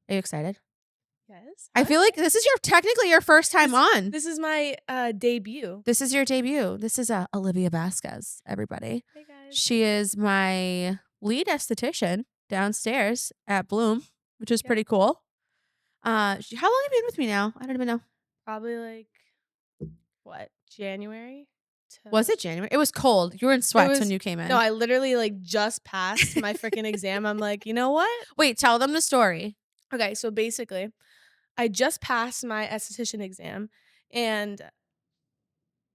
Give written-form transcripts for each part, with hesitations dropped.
Are you excited? Yes. I feel like this is technically your first time on. This is my debut. This is your debut. This is Olivia Vasquez, everybody. Hey guys. She is my lead esthetician downstairs at Bloom, which is pretty cool. How long have you been with me now? I don't even know. Probably like what, January? Was it January? It was cold. You were in sweats when you came in. No, I literally like just passed my freaking exam. I'm like, you know what? Wait, tell them the story. Okay, so basically, I just passed my esthetician exam, and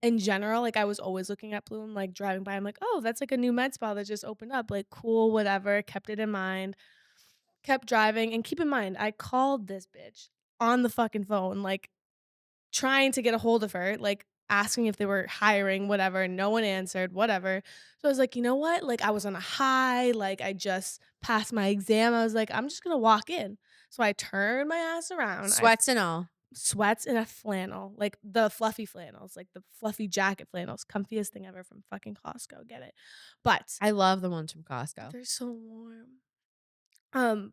in general, like I was always looking at Bloom, like driving by. I'm like, oh, that's like a new med spa that just opened up. Like, cool, whatever. Kept it in mind. Kept driving, and keep in mind, I called this bitch on the fucking phone, like trying to get a hold of her, like asking if they were hiring, whatever. No one answered, whatever. So I was like, you know what? Like I was on a high, like I just passed my exam. I was like, I'm just gonna walk in. So I turned my ass around. Sweats and all. Sweats in a flannel, like the fluffy flannels, like the fluffy jacket flannels, comfiest thing ever from fucking Costco. Get it? But I love the ones from Costco. they're so warm.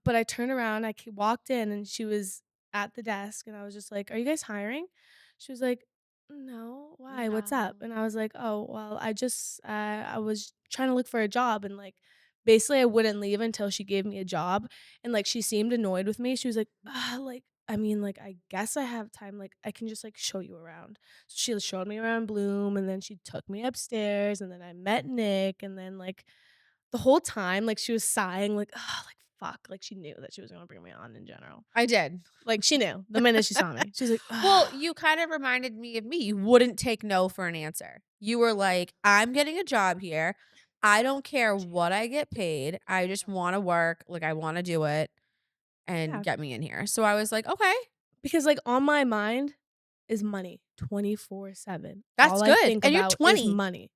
But I turned around, walked in, and she was at the desk, and I was just like, "Are you guys hiring?" She was like, "No, why? What's up?" No. And I was like, "Oh, well, I was trying to look for a job, and like, basically, I wouldn't leave until she gave me a job." And like, she seemed annoyed with me. She was like, like, I mean, like, I guess I have time. Like, I can just like show you around. So she showed me around Bloom, and then she took me upstairs, and then I met Nick, and then like the whole time, like, she was sighing, like, "Oh, like, fuck." Like, she knew that she was gonna bring me on in general. I did. Like, she knew the minute she saw me. She was like, Well, "Ugh." you kind of reminded me of me. You wouldn't take no for an answer. You were like, I'm getting a job here. I don't care what I get paid. I just want to work. Like, I want to do it and Yeah. get me in here. So I was like, okay, Because, like, on my mind is money 24/7. that's All I good. think And you're about is 20. money.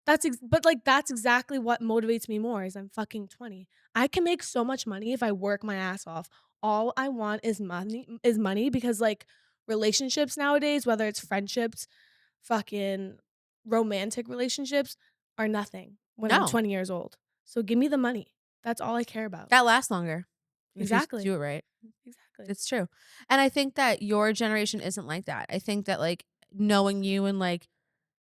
But, like, that's exactly what motivates me more is I'm fucking 20. I can make so much money if I work my ass off. All I want is money because, like, relationships nowadays, whether it's friendships, fucking romantic relationships, are nothing when I'm No, 20 years old. So give me the money. That's all I care about. that lasts longer if you Exactly. do it right. Exactly. It's true. And I think that your generation isn't like that. I think that, like, knowing you and, like,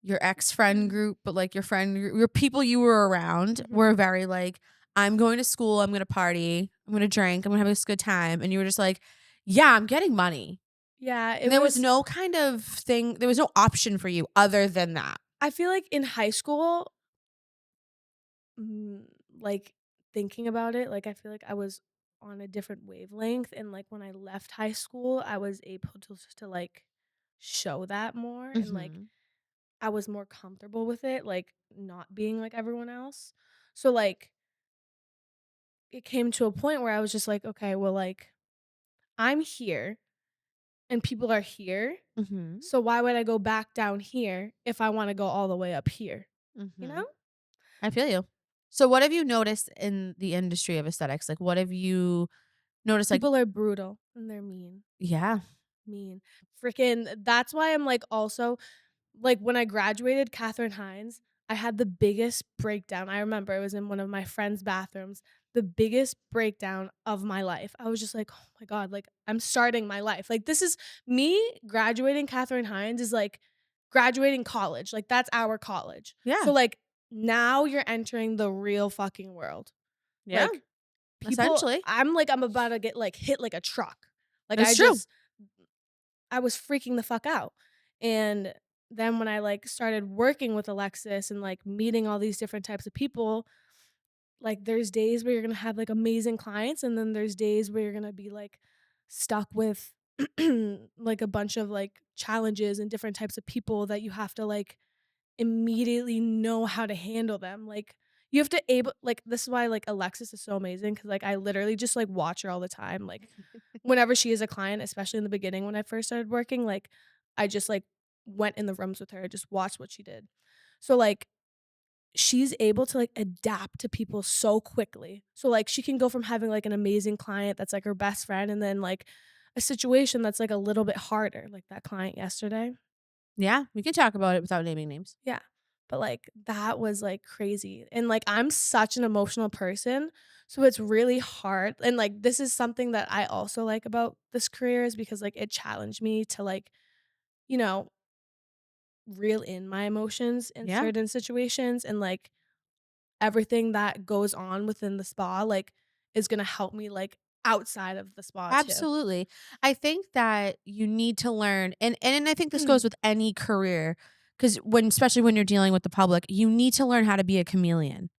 your ex-friend group, but, like, your people you were around Mhm. were very, like, "I'm going to school, I'm gonna party, I'm gonna drink, I'm gonna have a good time," and you were just like, "Yeah, I'm getting money." Yeah, And it there was was no kind of thing there was no option for you other than that. I feel like in high school, mm, like, thinking about it, like, I feel like I was on a different wavelength, and, like, when I left high school, I was able to, like, show that more, and, like, Mhm. I was more comfortable with it, like, not being like everyone else. So, like, it came to a point where I was just like, "Okay, well, like, I'm here, and people are here, Mhm. so why would I go back down here if I wanna go all the way up here?" You know? Mhm. I feel you. So what have you noticed in the industry of aesthetics? Like, what have you noticed, like People are brutal, and they're mean. yeah. Mean. Freaking that's why I'm, like, also like, when I graduated Catherine Hines, I had the biggest breakdown. I remember it was in one of my friend's bathrooms, the biggest breakdown of my life. I was just like, "Oh my god, like, I'm starting my life." Like, this is me graduating Catherine Hines is like graduating college, like, that's our college. Yeah. So, like, now you're entering the real fucking world. Yeah. Like, Essentially. I'm about to get, like, hit like a truck. Like, That's true. I was freaking the fuck out. And then when I like started working with Alexis and like meeting all these different types of people, like there's days where you're going to have like amazing clients and then there's days where you're going to be like stuck with like a bunch of like challenges and different types of people that you have to like immediately know how to handle them. Like you have to able like this is why like Alexis is so amazing cuz like I literally just like watch her all the time. Like whenever she is a client, especially in the beginning when I first started working, like I just like went in the rooms with her, just watched what she did. So like she's able to like adapt to people so quickly. So like she can go from having like an amazing client that's like her best friend and then like a situation that's like a little bit harder, like that client yesterday. Yeah. We can talk about it without naming names. Yeah. But, like, that was, like, crazy, and, like, I'm such an emotional person, so it's really hard and, like, this is something that I also like about this career is because, like, it challenged me to, like, you know, reel in my emotions in Yeah. certain situations and, like, everything that goes on within the spa, like, is gonna help me, like, outside of the spa too. Absolutely. I think that you need to learn, and I think this goes with any career, because especially when you're dealing with the public, you need to learn how to be a chameleon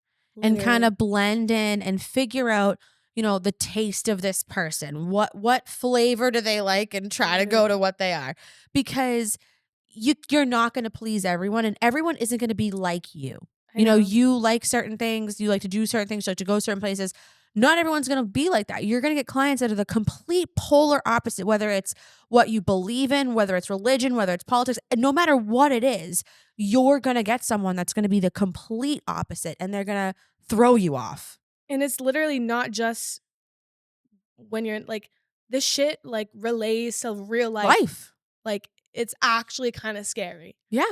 and kind Literally. of blend in and figure out, the taste of this person. What flavor do they like, and try to go to Literally. what they are. Because you're not going to please everyone, and everyone isn't going to be like you. I know. You like certain things, you like to do certain things, you like to go certain places. Not everyone's going to be like that. You're going to get clients that are the complete polar opposite, whether it's what you believe in, whether it's religion, whether it's politics, and no matter what it is, you're going to get someone that's going to be the complete opposite, and they're going to throw you off. And it's literally not just when you're like, this shit, like, relays to real life. Life. Like, it's actually kinda scary. Yeah.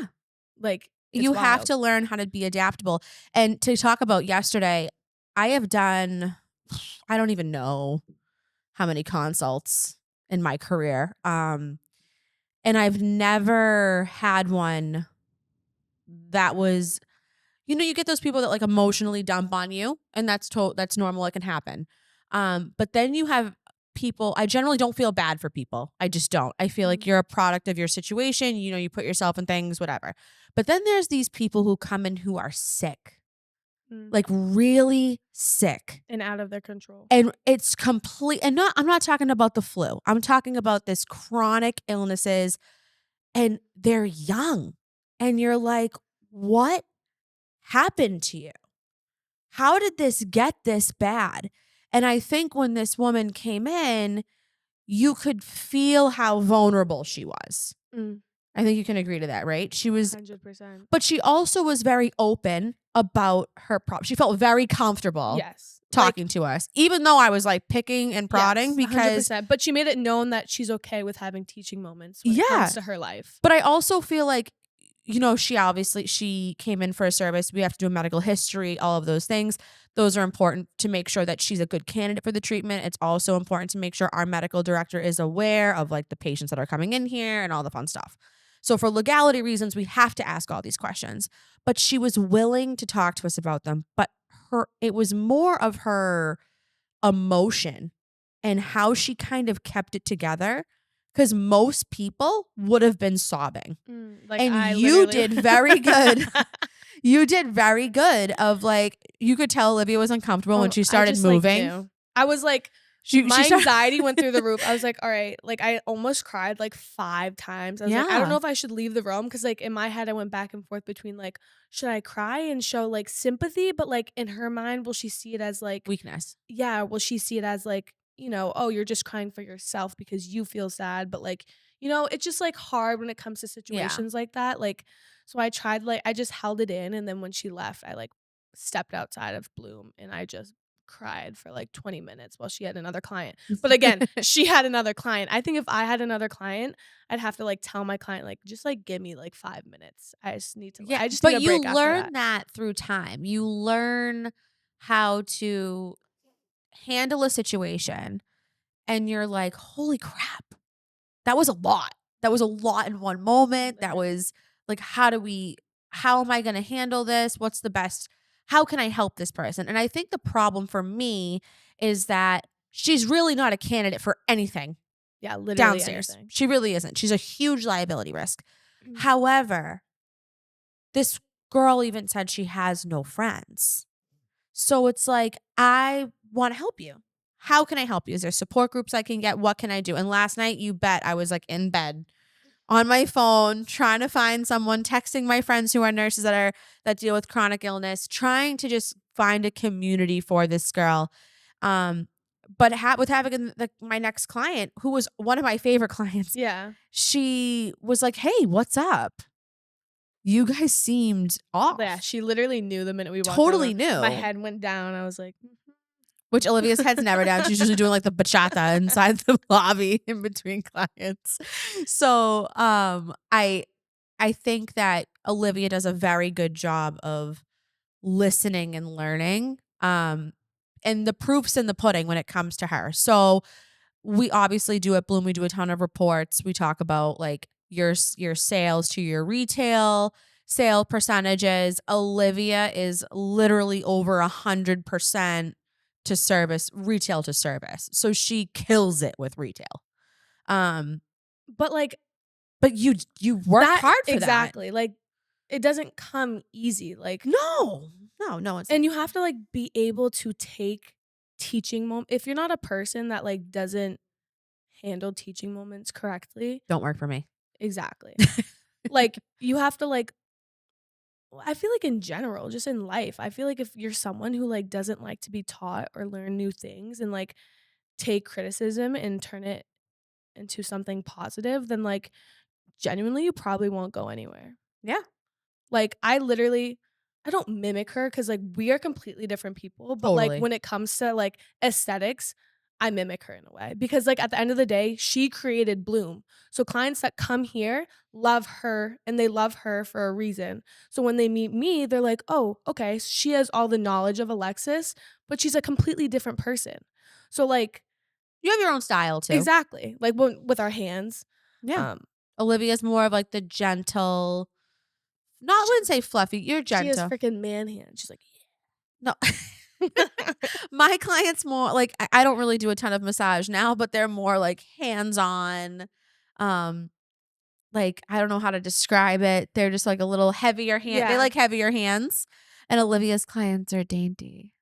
Like, it's You have wild. to learn how to be adaptable. And to talk about yesterday, I have done, I don't even know how many consults in my career. And I've never had one that was, you get those people that like emotionally dump on you, and that's normal. It can happen. But then you have people, I generally don't feel bad for people. I just don't. I feel like Mhm. you're a product of your situation. You put yourself in things, whatever. But then there's these people who come in who are sick, Mm. like really sick. And out of their control. And it's complete, and I'm not talking about the flu. I'm talking about this chronic illnesses, and they're young. And you're like, what happened to you? How did this get this bad? And I think when this woman came in, you could feel how vulnerable she was. Mm. I think you can agree to that, right? She was, 100%. but she also was very open about her problem. She felt very comfortable Yes. Like, talking to us, even though I was like picking and prodding yes, because, 100%. But she made it known that she's okay with having teaching moments when it comes yeah. to her life. But I also feel like, she came in for a service. We have to do a medical history, all of those things. Those are important to make sure that she's a good candidate for the treatment. It's also important to make sure our medical director is aware of like the patients that are coming in here and all the fun stuff. So for legality reasons, we have to ask all these questions. But she was willing to talk to us about them. But it was more of her emotion and how she kind of kept it together, because most people would have been sobbing. Like, And I you literally did very good. You did very good of like, you could tell Olivia was uncomfortable when Oh, she I started just, like, moving. knew. I was like, She my started anxiety went through the roof. I was like, "Alright." Like, I almost cried, like, 5 times. I was like, "I don't know Yeah. if I should leave the room because like, in my head, I went back and forth between, like, should I cry and show, like, sympathy? But, like, in her mind, will she see it as, like Weakness. yeah, will she see it as, like, "Oh, you're just crying for yourself because you feel sad," but, like, it's just, like, hard when it comes to Yeah. situations like that, like, so I tried, like I just held it in, and then when she left, I, like, stepped outside of Bloom, and I just cried for, like, 20 minutes while she had another client. But again, she had another client. I think if I had another client, I'd have to, like, tell my client, like, "Just, like, give me, like, 5 minutes. Yeah. I just need But a you break after learn that." that through time. You learn how to handle a situation, and you're like, holy crap. That was a lot. That was a lot in one moment. That Literally. was like, how am I going to handle this? What's the best? How can I help this person? And I think the problem for me is that she's really not a candidate for anything Yeah, literally downstairs. anything. She really isn't. She's a huge liability risk. However, this girl even said she has no friends. So it's like, I want to help you. How can I help you? Is there support groups I can get? What can I do? And last night, you bet I was like in bed on my phone, trying to find someone, texting my friends who are nurses that deal with chronic illness, trying to just find a community for this girl. But with having my next client, who was one of my favorite clients, Yeah. she was like, "Hey, what's up? You guys seemed Yeah, off." she literally knew the minute we walked in the room. Totally My knew. head went down. I was like, Which Olivia's head's never down. She's usually doing like the bachata inside the lobby in between clients. So I think that Olivia does a very good job of listening and learning. And the proof's in the pudding when it comes to her. So we obviously do at Bloom, we do a ton of reports. We talk about like your sales to your retail sale percentages. Olivia is literally over 100% to service, retail to service. So she kills it with retail. But like But you work that hard for that. exactly. Like it doesn't come easy. Like No, it's and you have to like be able to take teaching moment. If you're not a person that like doesn't handle teaching moments correctly, don't work for me. exactly. Like you have to like I feel like in general, just in life, I feel like if you're someone who like doesn't like to be taught or learn new things and like take criticism and turn it into something positive, then like genuinely you probably won't go anywhere. Yeah, Like I don't mimic her cuz like we are completely different people, but like totally. when it comes to like aesthetics, I mimic her in a way because like at the end of the day, she created Bloom. So clients that come here love her and they love her for a reason. So when they meet me, they're like, "Oh, okay, she has all the knowledge of Alexis, but she's a completely different person." So like You have your own style too. exactly. Like when, with our hands. Yeah. Um Olivia's more of like the gentle, not I wouldn't say fluffy. You're she has gentle. freaking man hands. She's like No. My clients more like I don't really do a ton of massage now, but they're more like hands-on. Like I don't know how to describe it. They're just like a little heavier hand. They yeah. like heavier hands. And Olivia's clients are dainty.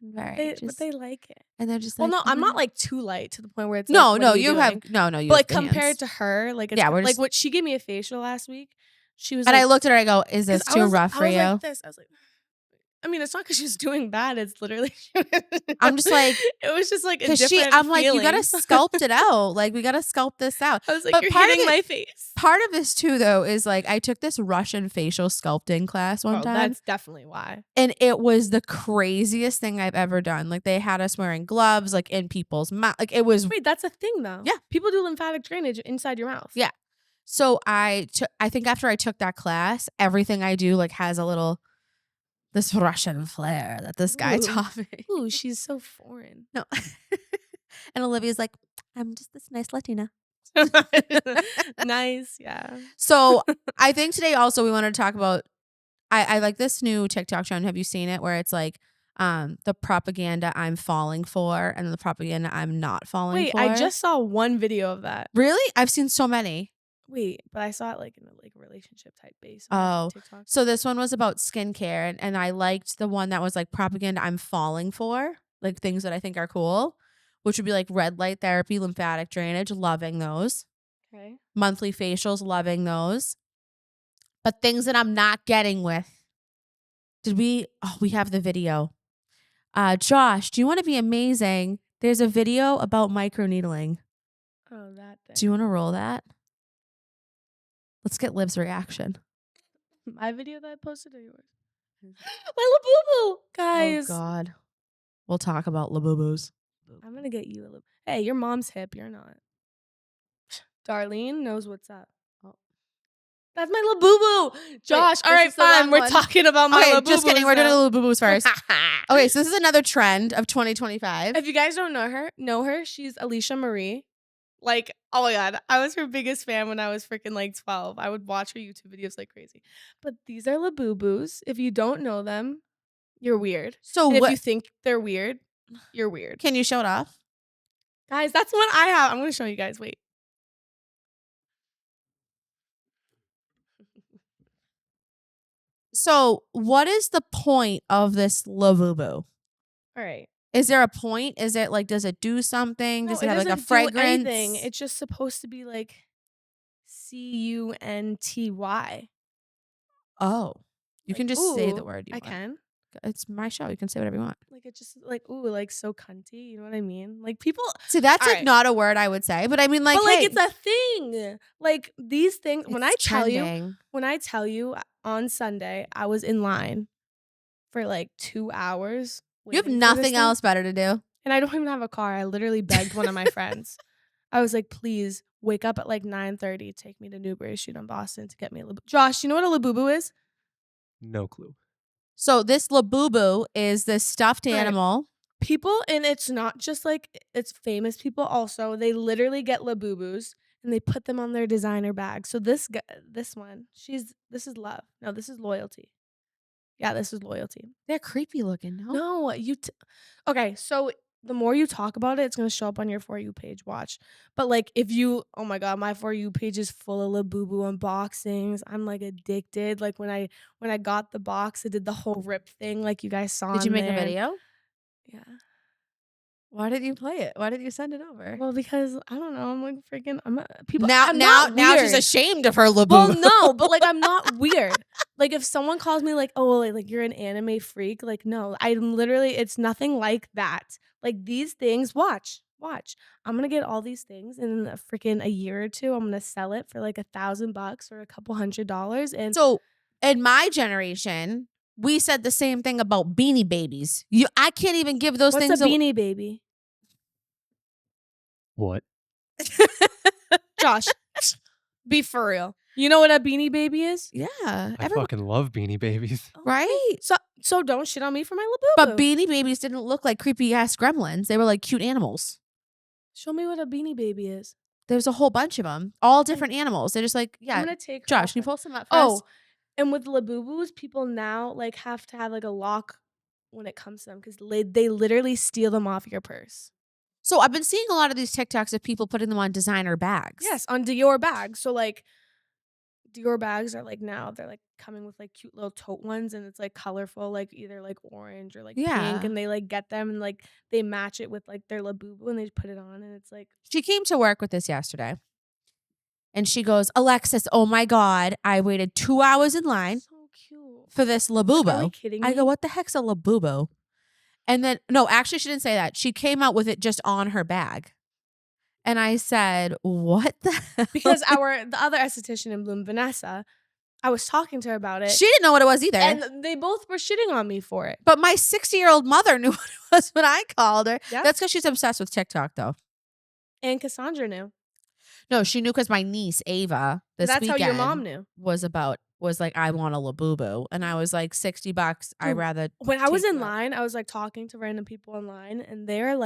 Very But just they like it. and they're just Well, like, no, "Oh I'm my not, God." like, too light to the point where it's like, No, "What are no, you you have doing?" you But, have like, the compared hands. to her, like, it's Yeah, we're like, just what she gave me a facial last week, she was and I like, looked at her, I go, "Is because this too rough I for was like you?" this, I was like I mean, it's not because she was doing bad, it's literally I'm just like, it was just, like, a 'cause different I'm like, "You gotta feeling. sculpt it out, like, we gotta sculpt this out." I was like, But "You're hitting my face." part of this too, though, is, like, I took this Russian facial sculpting class one Oh, time, that's definitely why. and it was the craziest thing I've ever done, like, they had us wearing gloves, like, in people's mouth, like, it was Wait, that's a thing, though. yeah, People do lymphatic drainage inside your mouth. yeah. So, I think after I took that class, everything I do, like, has a little this Russian flair that this guy Ooh. taught me. Ooh, she's so foreign. No. And Olivia's like, "I'm just this nice Latina." Nice, yeah. So, I think today also we wanted to talk about I like this new TikTok trend. Have you seen it? Where it's like, the propaganda I'm falling for and the propaganda I'm not falling Wait, for. I just saw one video of that. Really? I've seen so many. Wait, but I saw it like in a like relationship type base on Oh, TikTok. so this one was about skincare, and I liked the one that was like propaganda I'm falling for, like things that I think are cool, which would be like red light therapy, lymphatic drainage, loving those. Okay. Monthly facials, loving those. But things that I'm not getting with. We have the video. Josh, do you want to be amazing? There's a video about microneedling. Oh, that thing. Do you want to roll that? Let's get Liv's reaction. My video that I posted or yours? My Labubu, guys. Oh God. We'll talk about Labubus. I'm gonna get you a little. Hey, your mom's hip. You're not. Darlene knows what's up. Oh. That's my Labubu. Josh, all this right, is the fine. wrong We're one. talking about my Okay, Labubus. just kidding. We're doing now. the Labubus first. Okay, so this is another trend of 2025. If you guys don't know her, she's Alicia Marie. Like, oh my God, I was her biggest fan when I was freaking like 12. I would watch her YouTube videos like crazy. But these are Labubus. If you don't know them, you're weird. So And what? if you think they're weird, you're weird. Can you show it off? Guys, that's what I have. I'm going to show you guys. Wait. So what is the point of this Labubu? All right. Is there a point? Is it like, does it do something? No, Does it have like a doesn't do fragrance? anything. It's just supposed to be like CUNTY. Oh, you Like, can just say the ooh, word you I want. can. It's my show. You can say whatever you want. Like, it's just like, ooh, like so cunty. You know what I mean? Like, people. See, that's All like right. not a word I would say, but I mean, like, But like hey, it's a thing. Like these things when I it's tell you trending. on Sunday I was in line for like 2 hours. You have waiting for this nothing thing, else better to do. and I don't even have a car. I literally begged one of my friends. I was like, "Please wake up at like 9:30, take me to Newbury Street on Boston to get me a Labubu." Josh, you know what a Labubu is? No clue. So this Labubu is this stuffed Alright. animal. People, and it's not just like it's famous people also. They literally get Labubus and they put them on their designer bag. So this one, this is love. No, this is loyalty. Yeah, this is loyalty. They're creepy looking, no? No, okay, so the more you talk about it, it's gonna show up on your For You page, watch. But, like, if you oh my god, my For You page is full of Labubu unboxings. I'm, like, addicted. Like, when I got the box, I did the whole rip thing like you guys saw Did you in make a there. video? Yeah. Why didn't you play it? Why didn't you send it over? Well, because I don't know, I'm, like, freaking I'm not people Now I'm now not now she's weird. ashamed of her Labubu. Well, no, but, like, I'm not weird. Like, if someone calls me, like, "Oh, like, you're an anime freak," like, no, I'm literally it's nothing like that. Like, these things watch. I'm gonna get all these things, and in a freaking a year or 2, I'm gonna sell it for, like, $1,000 or a couple $100, and So, in my generation, we said the same thing about Beanie Babies. I can't even give those what's a things Beanie Baby? What? Josh, be for real. You know what a Beanie Baby is? Yeah, I fucking love Beanie Babies. right? So don't shit on me for my But Labubu. Beanie Babies didn't look like creepy ass gremlins. They were like cute animals. Show me what a Beanie Baby is. There's a whole bunch of them, all different animals. They're just like, I'm yeah. gonna take her Josh, off can you my post them up for Oh, us? and with Labubus, people now, like, have to have, like, a lock when it comes to them 'cause they literally steal them off your purse. So I've been seeing a lot of these TikToks of people putting them on designer bags. Yes, on Dior bags. So, like, Dior bags are, like, now they're, like, coming with, like, cute little tote ones, and it's, like, colorful, like, either, like, orange or, like, pink, Yeah. and they, like, get them and, like, they match it with, like, their Labubu, and they put it on, and it's, like She came to work with this yesterday. And she goes, Alexis, oh my God, I waited 2 hours in line so cute. for this Are Labubu. we kidding I me? go, what the heck's a Labubu? And then, no, actually, she didn't say that. She came out with it just on her bag. And I said, what the hell? Because the other esthetician in Bloom, Vanessa, I was talking to her about it, She didn't know what it was either. and they both were shitting on me for it. But my 60-year-old mother knew what it was when I called her. Yeah. That's because she's obsessed with TikTok, though. And Cassandra knew. No, she knew because my niece, Ava, this That's how your weekend mom knew. was like, I want a Labubu. And I was like, $60. I'd Dude, rather. When I was take in that. line, I was, like, talking to random people online, and they're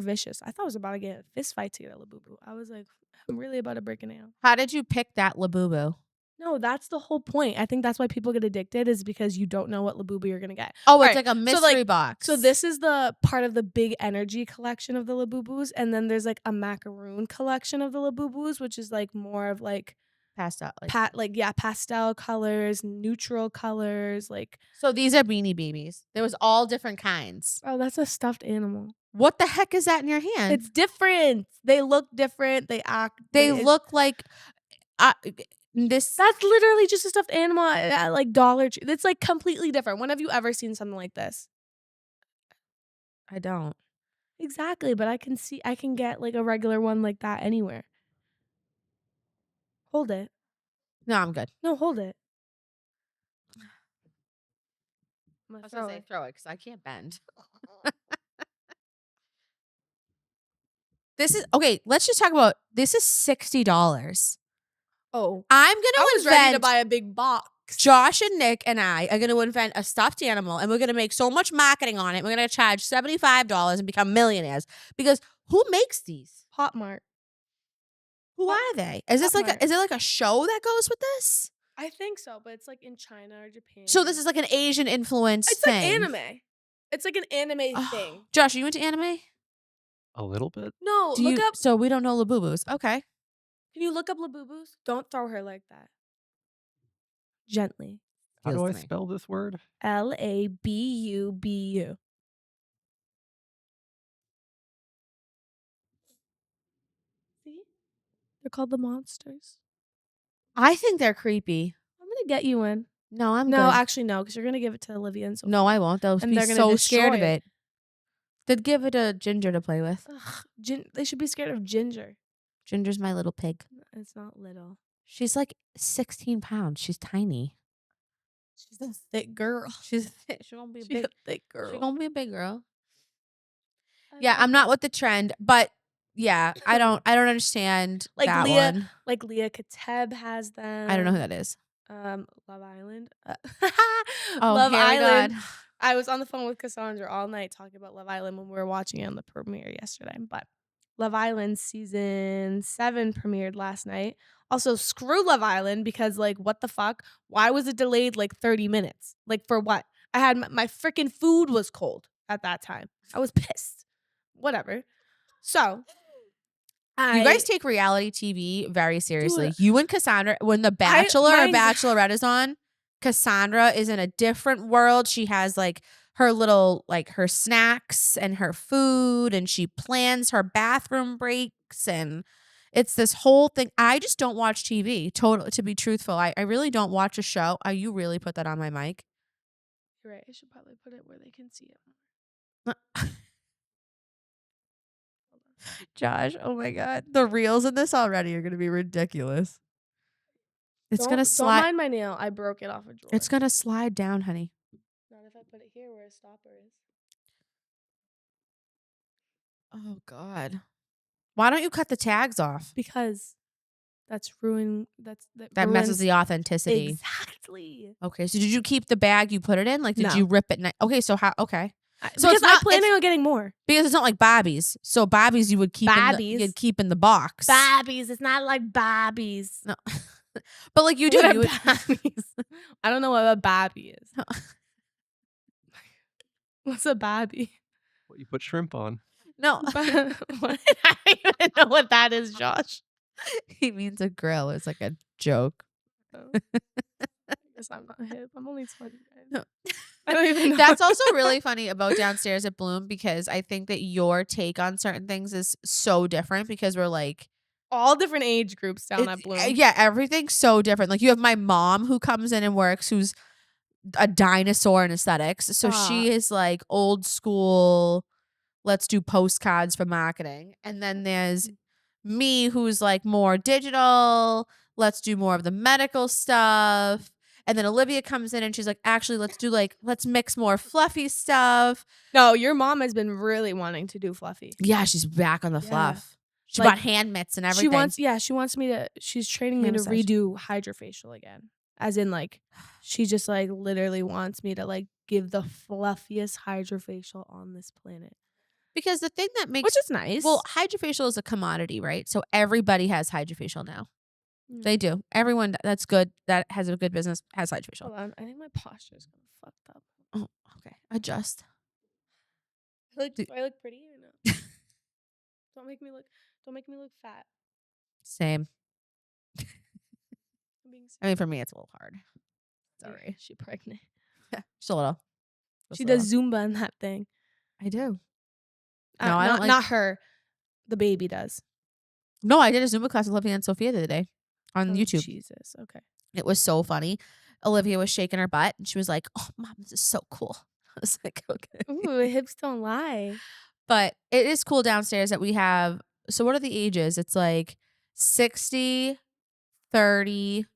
vicious. I thought I was about to get a fist fight to get a Labubu. I was like, I'm really about to break a nail. How did you pick that Labubu? No, that's the whole point. I think that's why people get addicted is because you don't know what Labubu you're gonna get. Oh, it's Alright, like a so, mystery box. So this is the part of the big energy collection of the Labubus, and then there's like a macaroon collection of the Labubus, which is like more of like passed out. pastel colors, neutral colors, like So these are Beanie Babies. There was all different kinds. oh, that's a stuffed animal. What the heck is that in your hand? It's different. They look different. They act. They it's- look like this. That's literally just a stuffed animal at like Dollar Tree. It's like completely different. When have you ever seen something like this? I don't. Exactly, but I can get like a regular one like that anywhere. Hold it. No, I'm good. No, hold it. I'm I gonna was throw gonna say it. throw it because I can't bend. This is okay. Let's just talk about this. Is $60. Oh, I'm I gonna was ready to invent. buy a big box. Josh and Nick and I are gonna invent a stuffed animal, and we're gonna make so much marketing on it. We're gonna charge $75 and become millionaires. Because who makes these? Hot Mart. Who are they? Is this Hot like Mart. is it like a show that goes with this? I think so, but it's like in China or Japan. So this is like an Asian influence it's thing. like anime. It's like an anime thing. Josh, are you into anime? A little bit. No, look up. So we don't know Labubus. Okay. Can you look up Labubus? Don't throw her like that. Gently. How do Feels I to me. spell this word? Labubu. See? They're called the monsters. I think they're creepy. I'm gonna get you one. No, I'm No, good. actually no, because you're gonna give it to Olivia and Sophia. No, I won't. They'll And be they're gonna so scared of destroy it. They'd give it to Ginger to play with. Ugh, they should be scared of Ginger. Ginger's my little pig. It's not little. She's like 16 pounds. She's tiny. She's a thick girl. She's gonna be a She's big. a thick girl. She's gonna be a big girl. I Yeah, love I'm not it. with the trend, but Yeah, I don't understand Like that Leah, one. like Leah Kateb has I don't know who them. that is. Love Island. Oh, Love Harry Island. God. I was on the phone with Cassandra all night talking about Love Island when we were watching it on the premiere yesterday. But Love Island season 7 premiered last night. Also, screw Love Island because, like, what the fuck? Why was it delayed like 30 minutes? Like, for what? I had my freaking food was cold at that time. I was pissed. Whatever. So, You guys I take reality TV very seriously. Dude, You and Cassandra, when The Bachelor or my Bachelorette is on, Cassandra is in a different world. She has like her little, like her snacks and her food, and she plans her bathroom breaks, and it's this whole thing. I just don't watch TV. Total, to be truthful, I really don't watch a show. You really put that on my mic. You're right. I should probably put it where they can see it. Josh, oh my God. The reels in this already are going to be ridiculous. It's going to Don't slide. mind my nail. I broke it off a drawer. It's going to slide down, honey. Not if I put it here where a stopper is. Oh, God. Why don't you cut the tags off? Because that That messes the authenticity. Exactly. Okay, so did you keep the bag you put it in? Like, did No. you rip it? Okay, so how? Okay. So because it's not I'm planning on getting more. because it's not like Bobby's. So Bobby's you would keep you'd keep in the box. Bobby's. It's not like Bobby's. No. But like you do. What You are would, Bobby's? I don't know what a Bobby is. No. What's a Bobby? What you put shrimp on. no. What? I don't even know what that is, Josh. He means a grill. It's like a joke. Oh. I guess I'm not hip. I'm only 20. No. I don't even know. That's also really funny about Downstairs at Bloom because I think that your take on certain things is so different because we're like all different age groups down at Bloom. Yeah, everything's so different. Like you have my mom who comes in and works who's a dinosaur in aesthetics. So she is like old school, let's do postcards for marketing. And then there's me who's like more digital, let's do more of the medical stuff. And then Olivia comes in and she's like, actually, let's mix more fluffy stuff. No, your mom has been really wanting to do fluffy. Yeah, she's back on the fluff. She bought hand mitts and everything. She wants me to, she's training me to Massage. redo hydrofacial again. As in like, she just like literally wants me to like give the fluffiest hydrofacial on this planet. Because the thing that makes... Which is nice. Well, hydrofacial is a commodity, right? So everybody has hydrofacial now. They do. Everyone that's good, that has a good business, has hydrofacial. Hold on. I think my posture is kind of fucked up. Oh, okay. Adjust. Do I look pretty or no? Don't make me look fat. Same. I mean, for me, it's a little hard. Sorry. Yeah, she pregnant. Yeah, just a little. She does Zumba in that thing. I do. No, I don't like... Not her. The baby does. No, I did a Zumba class with Olivia and Sophia the other day on YouTube. Jesus. Okay. It was so funny. Olivia was shaking her butt and she was like, "Oh, Mom, this is so cool." I was like, "Okay." Ooh, hips don't lie. But it is cool downstairs that we have. So what are the ages? It's like 60, 30,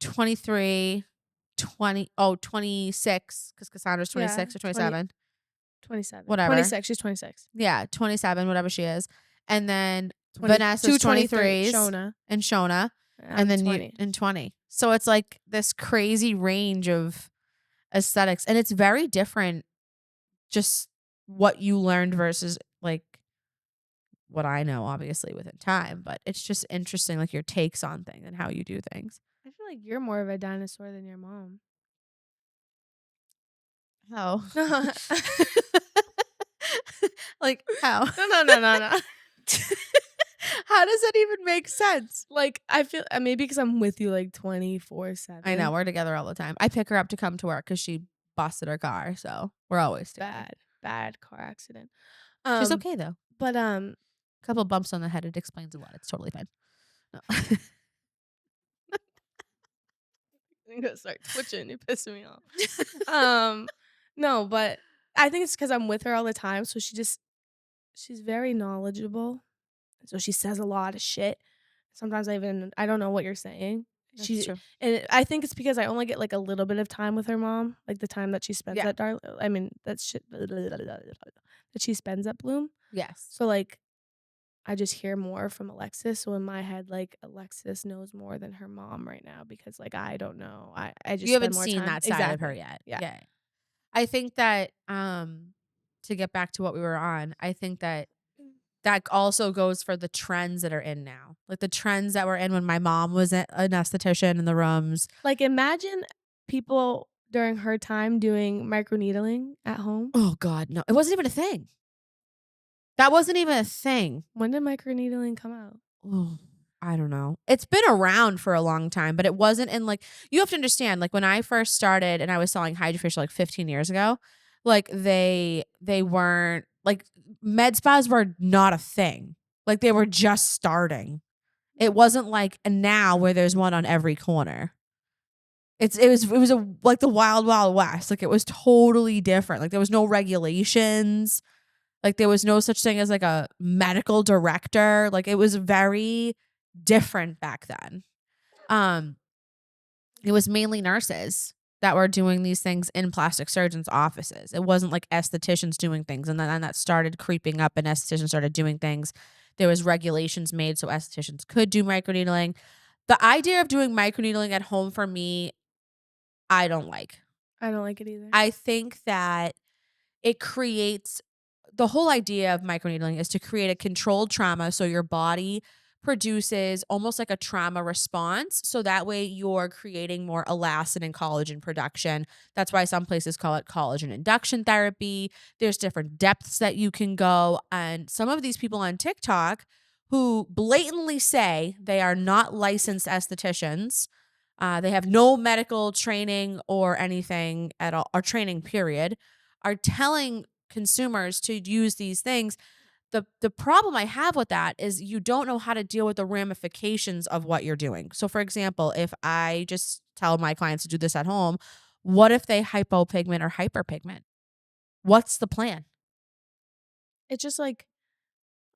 23, 20, 26, because Cassandra's 26 or 27. 27. Whatever. 26. She's 26. Yeah, 27, whatever she is. And then 20, Vanessa's 23s. Shona. And Shona. I'm And then 20. you and 20. So it's like this crazy range of aesthetics. And it's very different just what you learned versus like what I know, obviously, within time. But it's just interesting, like your takes on things and how you do things. I feel like you're more of a dinosaur than your mom. How? Like how? No. How does that even make sense? Like, I feel maybe because I'm with you like 24/7. I know, we're together all the time. I pick her up to come to work because she busted her car, so we're always together. Bad car accident. She's okay though. But couple bumps on the head, it explains a lot. It's totally fine. No. I'm gonna start twitching. You're pissing me off. No, but I think it's because I'm with her all the time, so she's very knowledgeable. So she says a lot of shit. Sometimes I don't know what you're saying. That's true. And I think it's because I only get like a little bit of time with her mom, like the time that she spends at that she spends at Bloom. Yes. So like I just hear more from Alexis. So in my head, like Alexis knows more than her mom right now because like I don't know. I You just spend haven't more seen time. that side of her Exactly. yet. Yeah. Yeah. I think that to get back to what we were on, I think that that also goes for the trends that are in now. Like the trends that were in when my mom was an esthetician in the rooms. Like imagine people during her time doing microneedling at home. Oh God, no. It wasn't even a thing. That wasn't even a thing. When did microneedling come out? Oh, I don't know. It's been around for a long time, but it wasn't in like you have to understand, like when I first started and I was selling hydrofacial like 15 years ago, like they weren't like med spas were not a thing. Like they were just starting. It wasn't like now where there's one on every corner. It was a like the wild wild west. Like it was totally different. Like there was no regulations. Like there was no such thing as like a medical director. Like it was very different back then. Um it was mainly nurses that were doing these things in plastic surgeons' offices. It wasn't like estheticians doing things. And then that started creeping up and estheticians started doing things. There was regulations made so estheticians could do microneedling. The idea of doing microneedling at home for me, I don't like. I don't like it either. I think that it creates the whole idea of microneedling is to create a controlled trauma so your body produces almost like a trauma response so that way you're creating more elastin and collagen production. That's why some places call it collagen induction therapy. There's different depths that you can go, and some of these people on TikTok who blatantly say they are not licensed estheticians, they have no medical training or anything at all, or training period, are telling consumers to use these things. The problem I have with that is you don't know how to deal with the ramifications of what you're doing. So for example, if I just tell my clients to do this at home, what if they hypopigment or hyperpigment? What's the plan? It's just like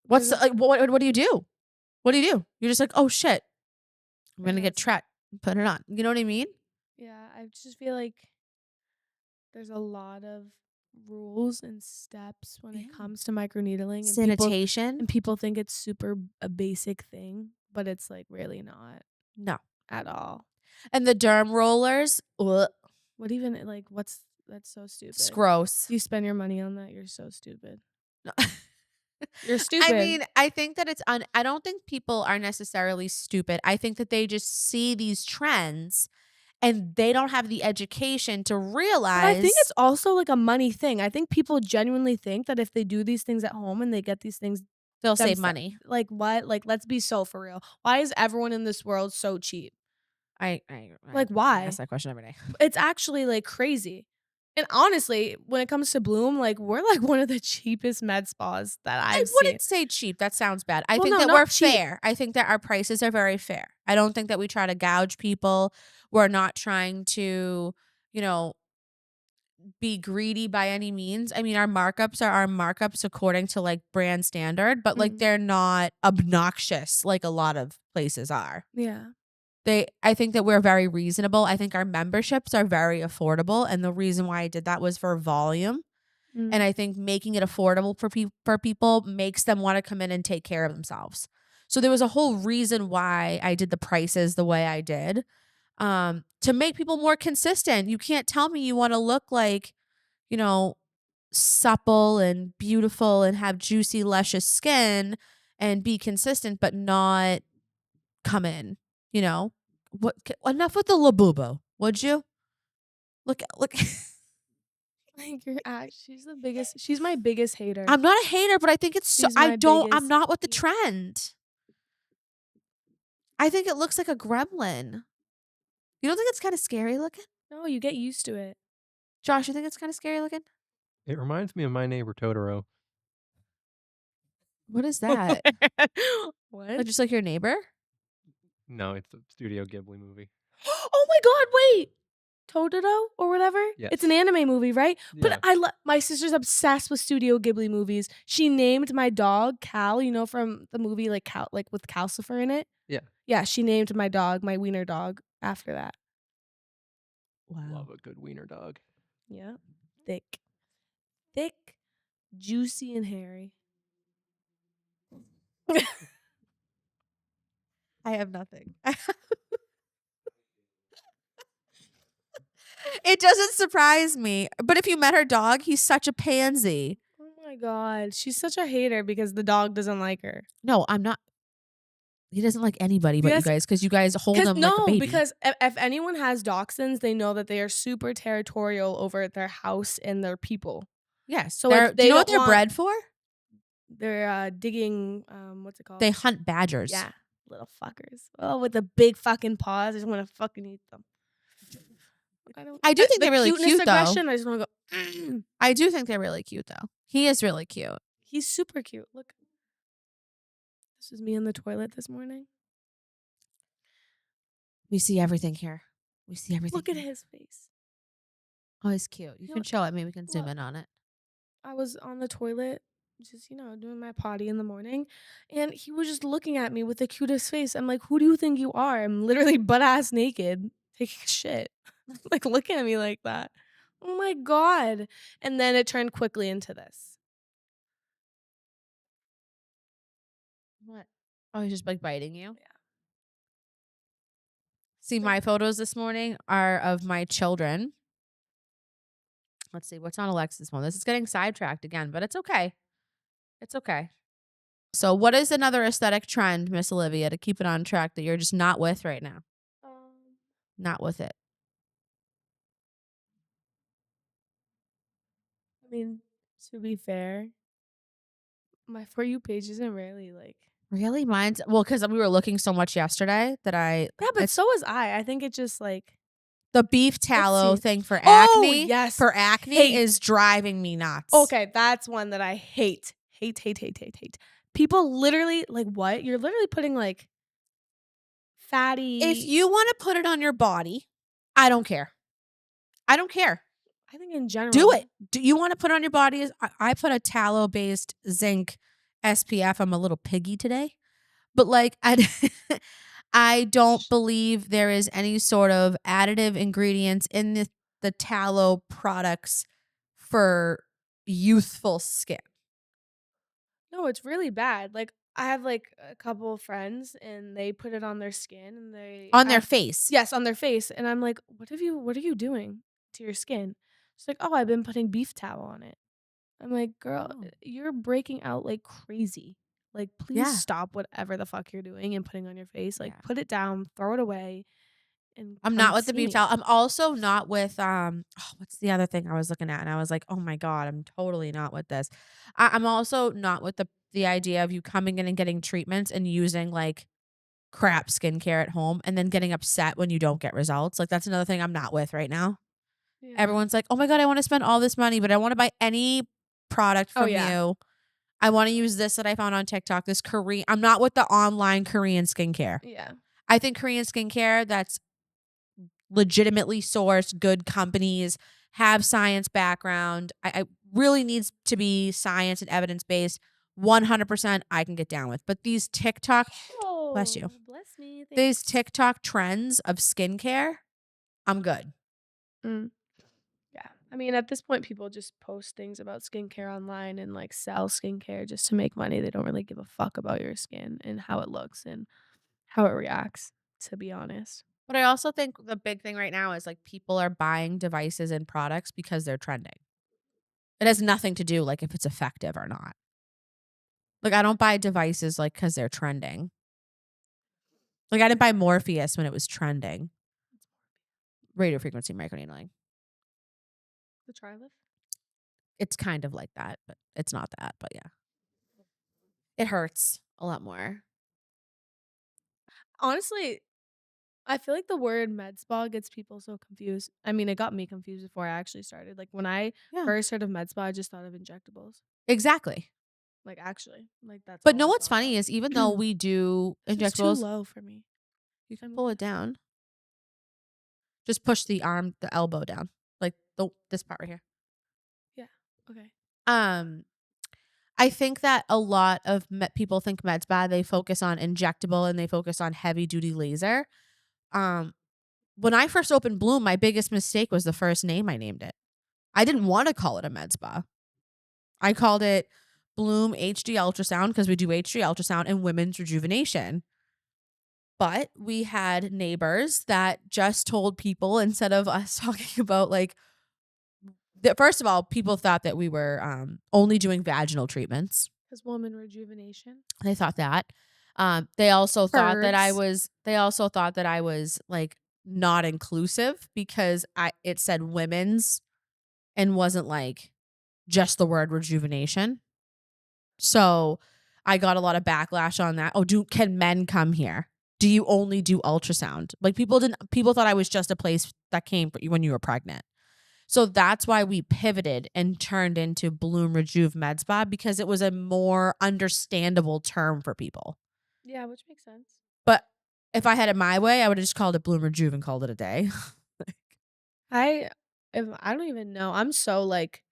What's there's the, a like what do you do? What do you do? You're just like, "Oh shit, I'm going to yeah, get Tret. Put it on." You know what I mean? yeah, I just feel like there's a lot of rules and steps when it Yeah. comes to microneedling Sanitation? and people think it's super a basic thing, but it's like really not No. at all. And the derm rollers, ugh, What even like what's that's so it's stupid. gross. You spend your money on that, you're so stupid. No. You're I stupid. mean, I think that I don't think people are necessarily stupid. I think that they just see these trends and they don't have the education to But I think realize it's also like a money thing. I think people genuinely think that if they do these things at home and they get these things they'll save themselves, money. like what? Like let's be so for real. Why is everyone in this world so cheap? Like I ask why? that question every day. It's actually like crazy. And honestly, when it comes to Bloom, like we're like one of the cheapest med spas that I I've seen. wouldn't say cheap. That sounds bad. I Well, think no, that we're not cheap. fair. I think that our prices are very fair. I don't think that we try to gouge people. We're not trying to, you know, be greedy by any means. I mean, our markups are our markups according to like brand standard, but like Mm, they're not obnoxious like a lot of places are. yeah. I think that we're very reasonable. I think our memberships are very affordable, and the reason why I did that was for volume. And Mm, I think making it affordable for people makes them want to come in and take care of themselves. So there was a whole reason why I did the prices the way I did. To make people more consistent. You can't tell me you want to look like, you know, supple and beautiful and have juicy, luscious skin and be consistent, but not come in, you know? Enough with the labubu, would you? Look. like she's my biggest hater. I'm not a hater, but I think it's so, She's my I'm biggest not with the hater. trend. I think it looks like a gremlin. You don't think it's kind of scary looking? No, you get used to it. Josh, you think it's kind of scary looking? It reminds me of My Neighbor Totoro. What is that? What? Like just like your neighbor? No, it's a Studio Ghibli movie. Oh my god, wait. Totoro or whatever? It's an Yes. anime movie, right? But Yeah. my sister's obsessed with Studio Ghibli movies. She named my dog Cal, you know, from the movie like Cal, like with Calcifer in it. Yeah. Yeah, she named my dog, my wiener dog, after that. Wow. Love a good wiener dog. Yeah. Thick. Thick, juicy, and hairy. I have nothing. It doesn't surprise me. But if you met her dog, he's such a pansy. Oh my god, she's such a hater because the dog doesn't like her. No, I'm not. He doesn't like anybody but you Yes, guys because you guys hold because him like a baby. because if anyone has dachshunds, they know that they are super territorial over their house and their people. Yes. So like Do they you know what don't they're want bred for? they're digging what's it called? They hunt badgers. Yeah, little fuckers. Oh, with the big fucking paws, I just want to fucking eat them. I do think the they're really cuteness cute, though. aggression. I just want to go. I do think they're really cute, though. He is really cute. He's super cute. Look, this is me in the toilet this morning. We see everything here. We see everything. Look at here. his face. Oh, he's cute. You can show it. Maybe we can zoom in on it. I was on the toilet, just doing my potty in the morning, and he was just looking at me with the cutest face. I'm like, who do you think you are? I'm literally butt ass naked taking a shit. Like, look at me like that. Oh my god! And then it turned quickly into this. What? Oh, he's just like biting you? Yeah. See, my photos this morning are of my children. Let's see, what's on Alexis' phone? This is getting sidetracked again, but it's okay. It's okay. So what is another aesthetic trend, Miss Olivia, to keep it on track that you're just not with right now? Not with it. I mean, to be fair, my For You page isn't really like. Really? Mine's because we were looking so much yesterday that Yeah, but so was I. I think it just like. the beef tallow see. thing for Oh, acne. yes. For acne Hate. is driving me nuts. Okay, that's one that I hate. Hate. People literally like what? You're literally putting like fatty. If you want to put it on your body, I don't care. I don't care. I think in general. Do it. Do you want to put on your body? I put a tallow-based zinc SPF. I'm a little piggy today. But like I don't believe there is any sort of additive ingredients in the tallow products for youthful skin. No, it's really bad. Like I have like a couple of friends and they put it on their skin and Their face. Yes, on their face. And I'm like, what are you doing to your skin? She's like, oh, I've been putting beef tallow on it. I'm like, girl, Oh. you're breaking out like crazy. Like, please Yeah. stop whatever the fuck you're doing and putting on your face. Like, Yeah. put it down, throw it away. And I'm not with the beef tallow. I'm also not with what's the other thing I was looking at and I was like, oh my God, I'm totally not with this. I'm also not with the idea of you coming in and getting treatments and using like crap skincare at home and then getting upset when you don't get results. Like that's another thing I'm not with right now. Yeah. Everyone's like, oh my God, I want to spend all this money, but I want to buy any product from you. I want to use this that I found on TikTok, this Korean. I'm not with the online Korean skincare. Yeah. I think Korean skincare that's legitimately sourced, good companies, have science background. I really needs to be science and evidence based. 100% I can get down with. But these TikTok, bless you. Bless me. These TikTok trends of skincare, I'm good. Yeah. I mean, at this point, people just post things about skincare online and like sell skincare just to make money. They don't really give a fuck about your skin and how it looks and how it reacts, to be honest. But I also think the big thing right now is like people are buying devices and products because they're trending. It has nothing to do like if it's effective or not. Like I don't buy devices like because they're trending. Like I didn't buy Morpheus when it was trending. Radio frequency microneedling. The Trilift? It's kind of like that, but it's not that. But yeah, it hurts a lot more. Honestly, I feel like the word MedSpa gets people so confused. I mean, it got me confused before I actually started. Like when I first heard of MedSpa, I just thought of injectables. Exactly. Like actually, like that's. But know what's funny is even though we do injectables, it's too low for me. You can pull it down. Just push the elbow down, like this part right here. Yeah. Okay. I think that a lot of people think MedSpa, they focus on injectable and they focus on heavy duty laser. When I first opened Bloom, my biggest mistake was the first name I named it. I didn't want to call it a MedSpa. I called it Bloom HD ultrasound because we do HD ultrasound and women's rejuvenation. But we had neighbors that just told people instead of us talking about like, first of all, people thought that we were only doing vaginal treatments. Because woman rejuvenation. They thought that. They also thought that I Pervs. was. They also thought that I was like not inclusive because it said women's and wasn't like just the word rejuvenation. So I got a lot of backlash on that. Oh, can men come here? Do you only do ultrasound? Like people thought I was just a place that came for you when you were pregnant. So that's why we pivoted and turned into Bloom Rejuve MedSpa because it was a more understandable term for people. Yeah, which makes sense. But if I had it my way, I would have just called it Bloom Rejuve and called it a day. I don't even know. I'm so like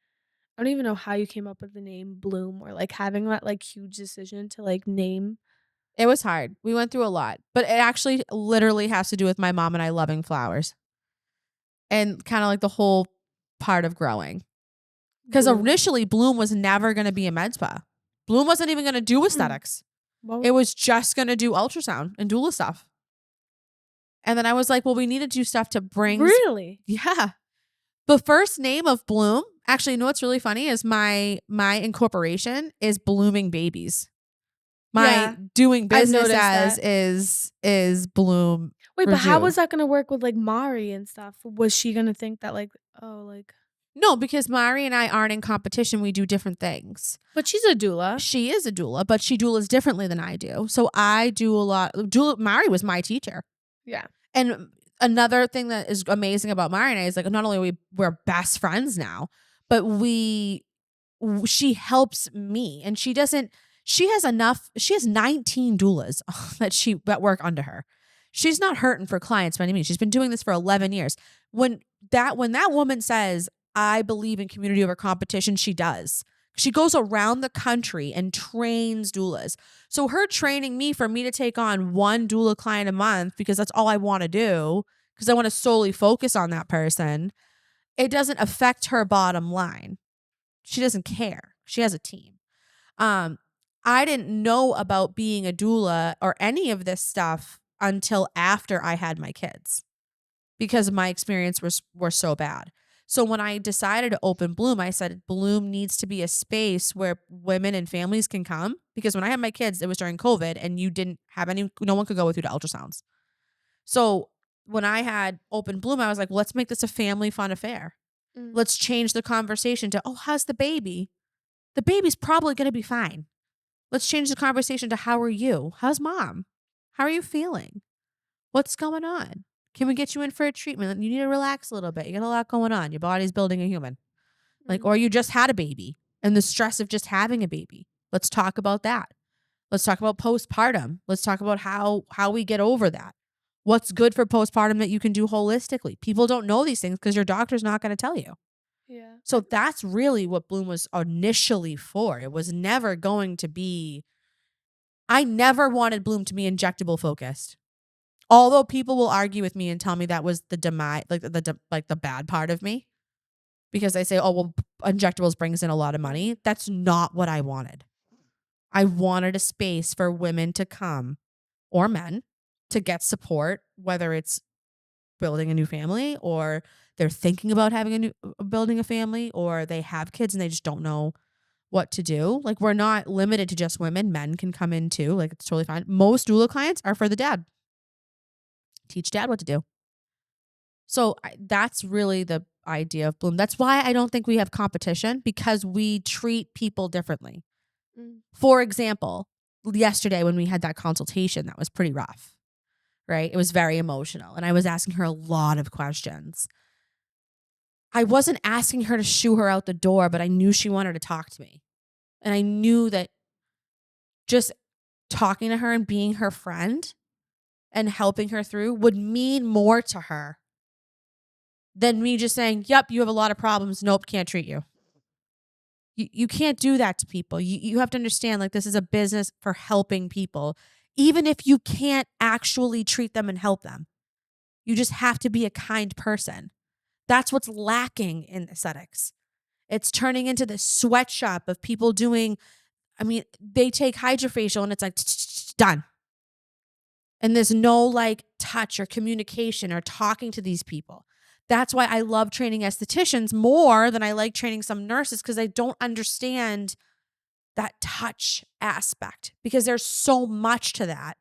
I don't even know how you came up with the name Bloom or like having that like huge decision to like name. It was hard. We went through a lot, but it actually literally has to do with my mom and I loving flowers and kind of like the whole part of growing. Because Bloom. initially, Bloom was never going to be a med spa. Bloom wasn't even going to do aesthetics. What It was just going to do ultrasound and doula stuff. And then I was like, well, we need to do stuff to bring. really? Yeah. The first name of Bloom, actually, you know what's really funny is my incorporation is Blooming Babies. My Yeah, doing I've business noticed as that. is Bloom. Wait, but how Rejuve. was that gonna work with like Mari and stuff? Was she gonna think that like, oh, like, No, because Mari and I aren't in competition. We do different things. but she's a doula. She is a doula, but she doulas differently than I do. So I do a lot. Mari was my teacher. Yeah. And another thing that is amazing about Mari and I is like not only we're best friends now, but she helps me and she has 19 doulas that work under her. She's not hurting for clients by any means. She's been doing this for 11 years. When that woman says, I believe in community over competition, she does. She goes around the country and trains doulas. So her training me for me to take on one doula client a month because that's all I want to do because I want to solely focus on that person, it doesn't affect her bottom line. She doesn't care. She has a team. I didn't know about being a doula or any of this stuff until after I had my kids because my experience were so bad. So when I decided to open Bloom, I said Bloom needs to be a space where women and families can come because when I had my kids, it was during COVID and no one could go with you to ultrasounds. So when I had open Bloom, I was like, well, let's make this a family fun affair. Mm. Let's change the conversation to, oh, how's the baby? The baby's probably going to be fine. Let's change the conversation to, how are you? How's mom? How are you feeling? What's going on? Can we get you in for a treatment? You need to relax a little bit. You got a lot going on. Your body's building a human. Or you just had a baby and the stress of just having a baby. Let's talk about that. Let's talk about postpartum. Let's talk about how we get over that. What's good for postpartum that you can do holistically? People don't know these things because your doctor's not going to tell you. Yeah. So that's really what Bloom was initially for. It was never going to be, I never wanted Bloom to be injectable focused. Although people will argue with me and tell me that was the demise, like the bad part of me. Because they say, oh, well, injectables brings in a lot of money. That's not what I wanted. I wanted a space for women to come or men to get support, whether it's building a new family or they're thinking about building a family or they have kids and they just don't know what to do. Like we're not limited to just women. Men can come in too. Like it's totally fine. Most doula clients are for the dad. Teach dad what to do. So that's really the idea of Bloom. That's why I don't think we have competition because we treat people differently. Mm. For example, yesterday when we had that consultation, that was pretty rough, right? It was very emotional. And I was asking her a lot of questions. I wasn't asking her to shoo her out the door, but I knew she wanted to talk to me. And I knew that just talking to her and being her friend and helping her through would mean more to her than me just saying, yep, you have a lot of problems. Nope, can't treat you. You can't do that to people. You have to understand, like, this is a business for helping people, even if you can't actually treat them and help them. You just have to be a kind person. That's what's lacking in aesthetics. It's turning into this sweatshop of people doing I mean, they take hydrofacial and it's like done. And there's no like touch or communication or talking to these people. That's why I love training estheticians more than I like training some nurses, because I don't understand that touch aspect, because there's so much to that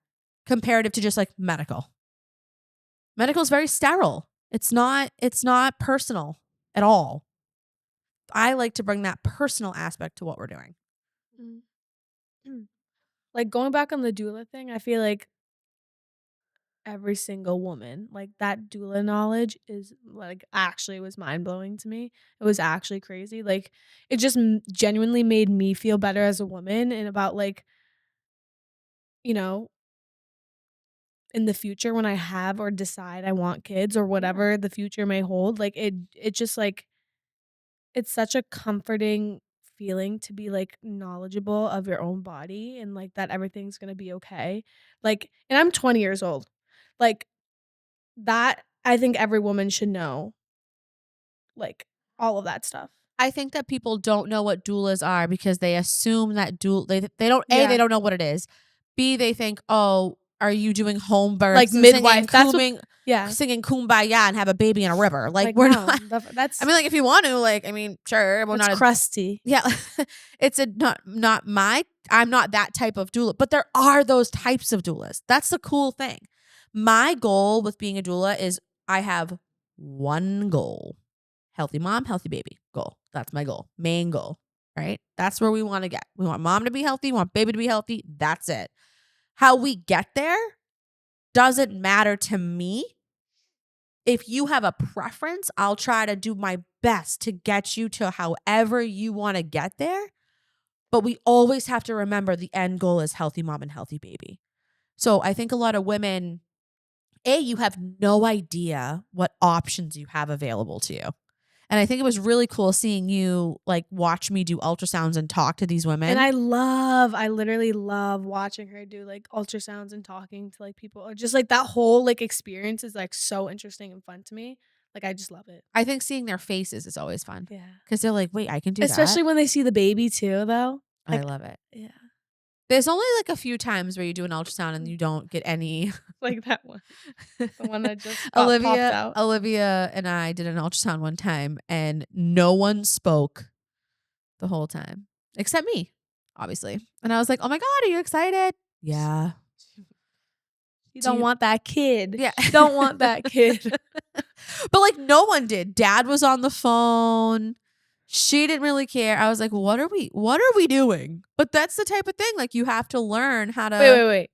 comparative to just like medical. Medical is very sterile. It's not personal at all. I like to bring that personal aspect to what we're doing. Like going back on the doula thing, I feel like every single woman, like that doula knowledge is like actually was mind blowing to me. It was actually crazy. Like it just genuinely made me feel better as a woman, and about like, you know, in the future when I have or decide I want kids or whatever the future may hold, like it just like it's such a comforting feeling to be like knowledgeable of your own body and like that everything's going to be okay. Like, and I'm 20 years old. Like that I think every woman should know, like all of that stuff. I think that people don't know what doulas are because they assume that they don't Yeah. they don't know what it is. B, they think, oh, are you doing home births Like and midwife, that's singing Kumbaya and have a baby in a river? Like we're no, not. that's I mean, like if you want to, like, I mean, sure, we're that's not crusty. yeah, it's not my. I'm not that type of doula, but there are those types of doulas. That's the cool thing. My goal with being a doula is I have one goal: healthy mom, healthy baby. Goal. That's my goal. Main goal. Right? That's where we want to get. We want mom to be healthy. We want baby to be healthy. That's it. How we get there doesn't matter to me. If you have a preference, I'll try to do my best to get you to however you want to get there. But we always have to remember the end goal is healthy mom and healthy baby. So I think a lot of women, you have no idea what options you have available to you. And I think it was really cool seeing you like watch me do ultrasounds and talk to these women. And I literally love watching her do like ultrasounds and talking to like people, or just like that whole like experience is like so interesting and fun to me. Like I just love it. I think seeing their faces is always fun. Yeah. Because they're like, wait, I can do Especially that. when they see the baby too, though. I Like, love it. yeah. There's only like a few times where you do an ultrasound and you don't get any. Like that one. The one that just popped out. Olivia and I did an ultrasound one time and no one spoke the whole time except me, obviously. And I was like, oh my God, are you excited? Yeah. You don't want that kid. Yeah. You don't want that kid. But like no one did. Dad was on the phone. She didn't really care. I was like, what are we doing? But that's the type of thing. Like you have to learn how to Wait.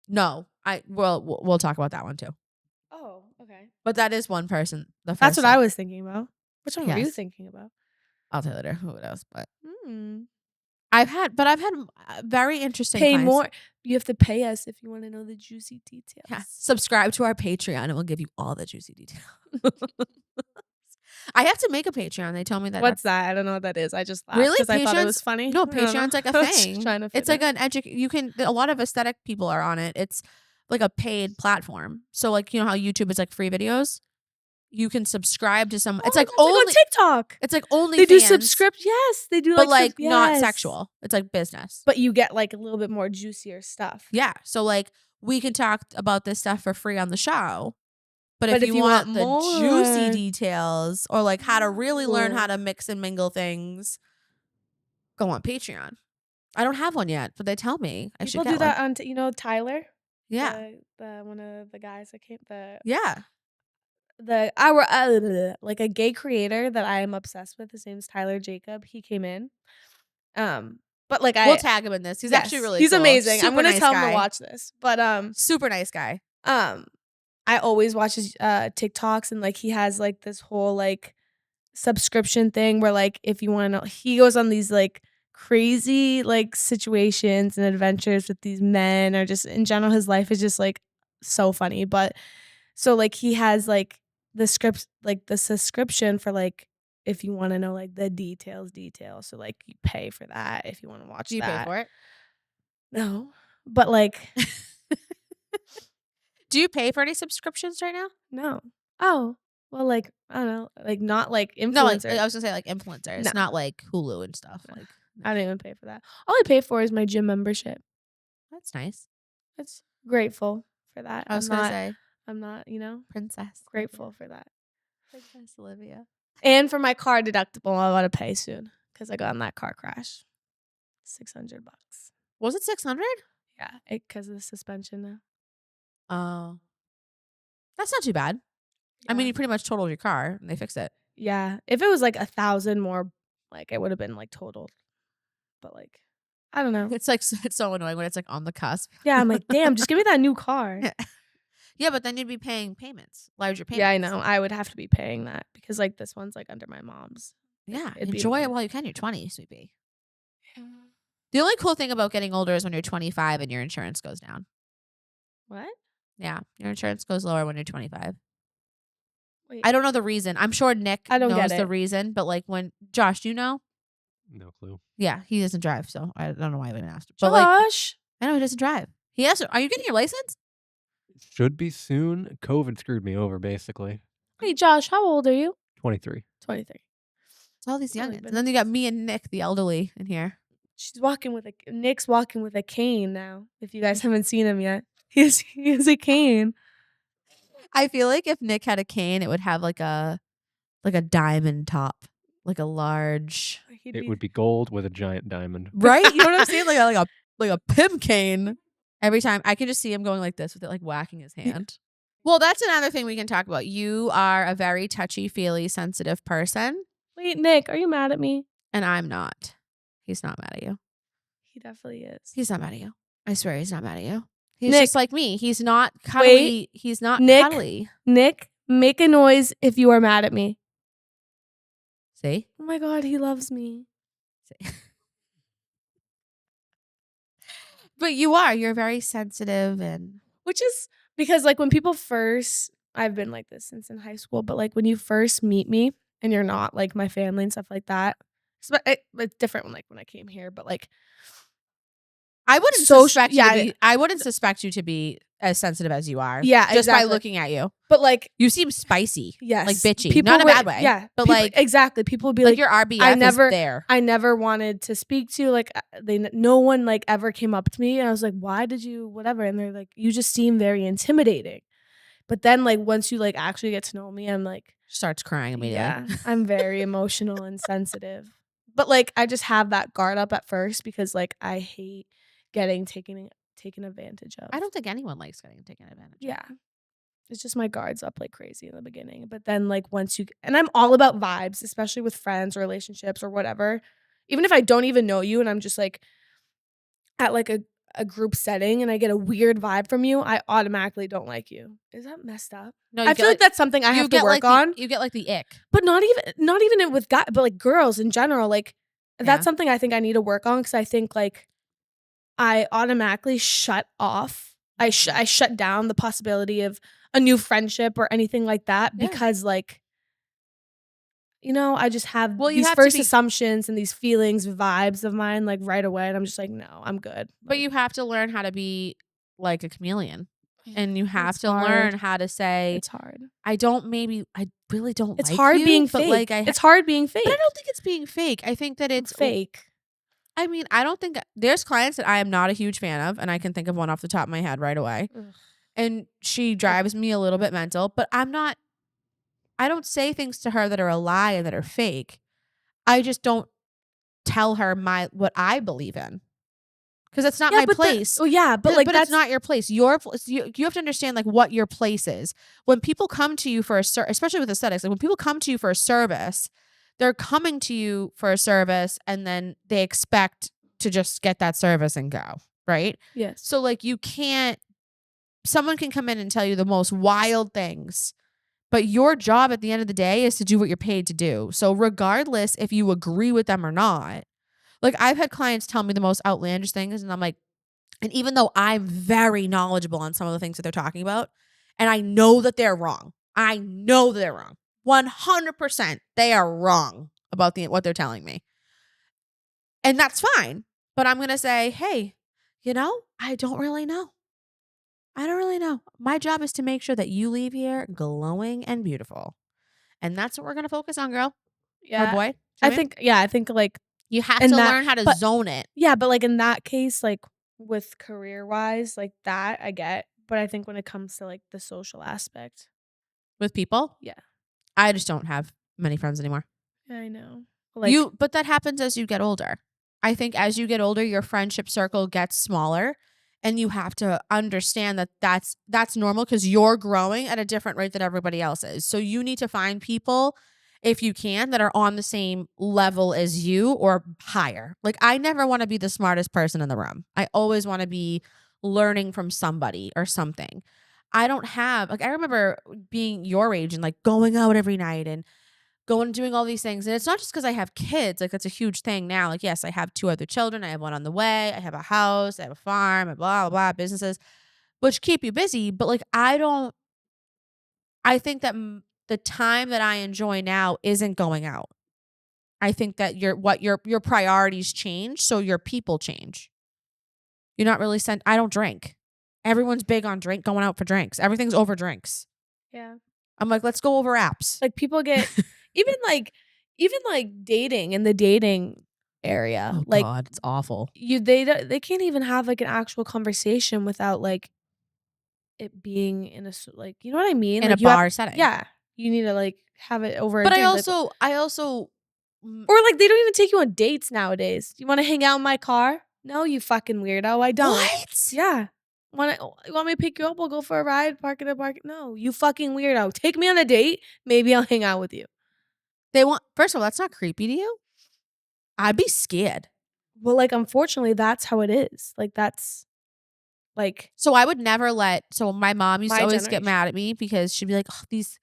No. We'll talk about that one too. Oh, okay. But that is one person. That's what I was thinking about. Which one were you thinking about? I'll tell you later who it was, but I've had very interesting Pay clients. more. You have to pay us if you want to know the juicy details. Yeah. Subscribe to our Patreon and we'll give you all the juicy details. I have to make a Patreon. They told me that. What's that? I don't know what that is. I just laughed really because I thought it was funny. No, Patreon's like a thing. It's like an a lot of aesthetic people are on it. It's like a paid platform. So like, you know how YouTube is like free videos? You can subscribe to some. It's like only on TikTok. It's like only they do subscript. Yes, they do. But like not sexual. It's like business. But you get like a little bit more juicier stuff. Yeah. So like we can talk about this stuff for free on the show. But if you want the juicy details or like how to really learn how to mix and mingle things, go on Patreon. I don't have one yet, but they tell me I should get do that on Tyler. Yeah. The one of the guys that came. Like a gay creator that I am obsessed with. His name's Tyler Jacob. He came in. But like we'll tag him in this. He's actually really he's cool. amazing. Super I'm gonna nice tell guy. him to watch this. But super nice guy. I always watch his TikToks, and like he has like this whole like subscription thing where like if you want to know, he goes on these like crazy like situations and adventures with these men, or just in general his life is just like so funny. But so like he has like the subscription for like if you want to know like the details. So like you pay for that if you want to watch Do you that. pay for it? No. But like do you pay for any subscriptions right now? No. Oh. Well, like, I don't know. Like not like influencers. No, I was gonna say like influencers, not like Hulu and stuff. Like I didn't even pay for that. All I pay for is my gym membership. That's nice. It's grateful for that. I was gonna say I'm not, princess. grateful for that. Princess Olivia. And for my car deductible, I gotta pay soon because I got in that car crash. $600. Was it 600? Yeah, because of the suspension now. Oh, that's not too bad. I mean, Yeah. you pretty much totaled your car and they fixed it. Yeah, if it was like 1,000 more, like it would have been like totaled. But like, I don't know. It's like it's so annoying when it's like on the cusp. Yeah, I'm like, damn, just give me that new car. Yeah, but then you'd be paying larger payments. Yeah, I know. I would have to be paying that because like this one's like under my mom's. Yeah, It'd be enjoy it weird. while you can. You're 20, sweetie. The only cool thing about getting older is when you're 25 and your insurance goes down. What? Yeah, your insurance goes lower when you're 25. Wait, I don't know the reason. I'm sure Nick I don't knows get the it. reason, but like when Josh, do you know? No clue. Yeah, he doesn't drive, so I don't know why I even asked. But like, Josh. I know he doesn't drive. He has. Are you getting your license? Should be soon. COVID screwed me over, basically. Hey, Josh, how old are you? 23. 23. It's all these Oh my youngins, and then you got goodness. me and Nick, the elderly, in here. Nick's walking with a cane now. If you guys haven't seen him yet, he has a cane. I feel like if Nick had a cane, it would have like a diamond top, like a large, It would be gold with a giant diamond. right? You know what I'm saying? Like a pimp cane. Every time I can just see him going like this with it, like whacking his hand. Well, that's another thing we can talk about. You are a very touchy-feely, sensitive person, Wait, Nick, are you mad at me? and I'm not. He's not mad at you. He definitely is. He's not mad at you. I swear he's not mad at you. He's Nick, just like me. He's not cuddly. wait, He's not Nick. cuddly. Nick, make a noise if you are mad at me. See? Oh my God, he loves me. See? But you are. You're very sensitive and Which is because like when people first, I've been like this since in high school, but like when you first meet me and you're not like my family and stuff like that, it's different when I came here, but like I wouldn't suspect you to be as sensitive as you are. Yeah, just by exactly. looking at you. But like You seem spicy. yes, Like bitchy. people Not in a were- bad way. Yeah, But people, like exactly, people would be like like your RBF is there. I never wanted to speak to like no one like ever came up to me and I was like, why did you whatever? And they're like, you just seem very intimidating. But then like once you like actually get to know me, I'm like Starts crying immediately. yeah, I'm very emotional and sensitive. But like I just have that guard up at first because like I hate getting taken advantage of. I don't think anyone likes getting taken advantage of. Yeah. It's just my guards up like crazy in the beginning. But then like once and I'm all about vibes, especially with friends or relationships or whatever. Even if I don't even know you and I'm just like at like a group setting and I get a weird vibe from you, I automatically don't like you. Is that messed up? No, I feel like that's something I have to work on. You get like the ick. But not even with guys, but like girls in general. Like Yeah. that's something I think I need to work on because I think like I automatically shut off. I shut down the possibility of a new friendship or anything like that Yeah. because like I just have Well, you these have to first be- assumptions and these feelings, vibes of mine like right away and I'm just like no, I'm good. But you have to learn how to be like a chameleon. And you have It's to hard. learn how to say, It's hard. I really don't It's like hard you, being but fake. like It's hard being fake. But I don't think it's being fake. I think that it's fake. I mean, I don't think there's clients that I am not a huge fan of, and I can think of one off the top of my head right away. Ugh. And she drives me a little bit mental, but I don't say things to her that are a lie and that are fake. I just don't tell her what I believe in. Because that's not my place. But like but that's it's not your place. Your place. You have to understand like what your place is. When people come to you for especially with aesthetics, like when people come to you for a service, they're coming to you for a service and then they expect to just get that service and go, right? yes. So like someone can come in and tell you the most wild things, but your job at the end of the day is to do what you're paid to do. So regardless if you agree with them or not, like I've had clients tell me the most outlandish things and I'm like, and even though I'm very knowledgeable on some of the things that they're talking about, and I know that they're wrong. 100% they are wrong about what they're telling me. And that's fine. But I'm going to say, hey, I don't really know. My job is to make sure that you leave here glowing and beautiful. And that's what we're going to focus on, girl. Yeah. Or boy. I think like You have And to that learn how to but zone it yeah, but, like, in that case, like, with career-wise, like, that I get, but I think when it comes to, like, the social aspect, with people. yeah. I just don't have many friends anymore. I know. Like But that happens as you get older. I think as you get older, your friendship circle gets smaller, and you have to understand that that's normal because you're growing at a different rate than everybody else is. So you need to find people, if you can, that are on the same level as you or higher. Like, I never want to be the smartest person in the room. I always want to be learning from somebody or something. I don't have like I remember being your age and like going out every night and going and doing all these things. And it's not just because I have kids. Like, that's a huge thing now. Like, yes, I have 2 other children. I have one on the way. I have a house. I have a farm, and blah, blah, blah, businesses, which keep you busy. But like, I think that the time that I enjoy now isn't going out. I think that your priorities change. So your people change. You're not really I don't drink. Everyone's big on going out for drinks. Everything's over drinks. yeah. I'm like, let's go over apps. Like, people get even, like, dating in the dating area, Oh like, God, it's awful. they can't even have, like, an actual conversation without, like, it being in a like, you know what I mean? In a Like, you have bar setting. yeah. You need to, like, have it over a But I drink, like also or, like, they don't even take you on dates nowadays. "You wanna hang out in my car?" "No, you fucking weirdo, I don't." what? Yeah. You want me to pick you up? We'll go for a ride, park at a park No, you fucking weirdo. Take me on a date, maybe I'll hang out with you. First of all, that's not creepy to you? I'd be scared. Well, like, unfortunately, that's how it is. Like, that's, like, So I would never so my mom used to my always get generation. mad at me because she'd be like, "Oh, these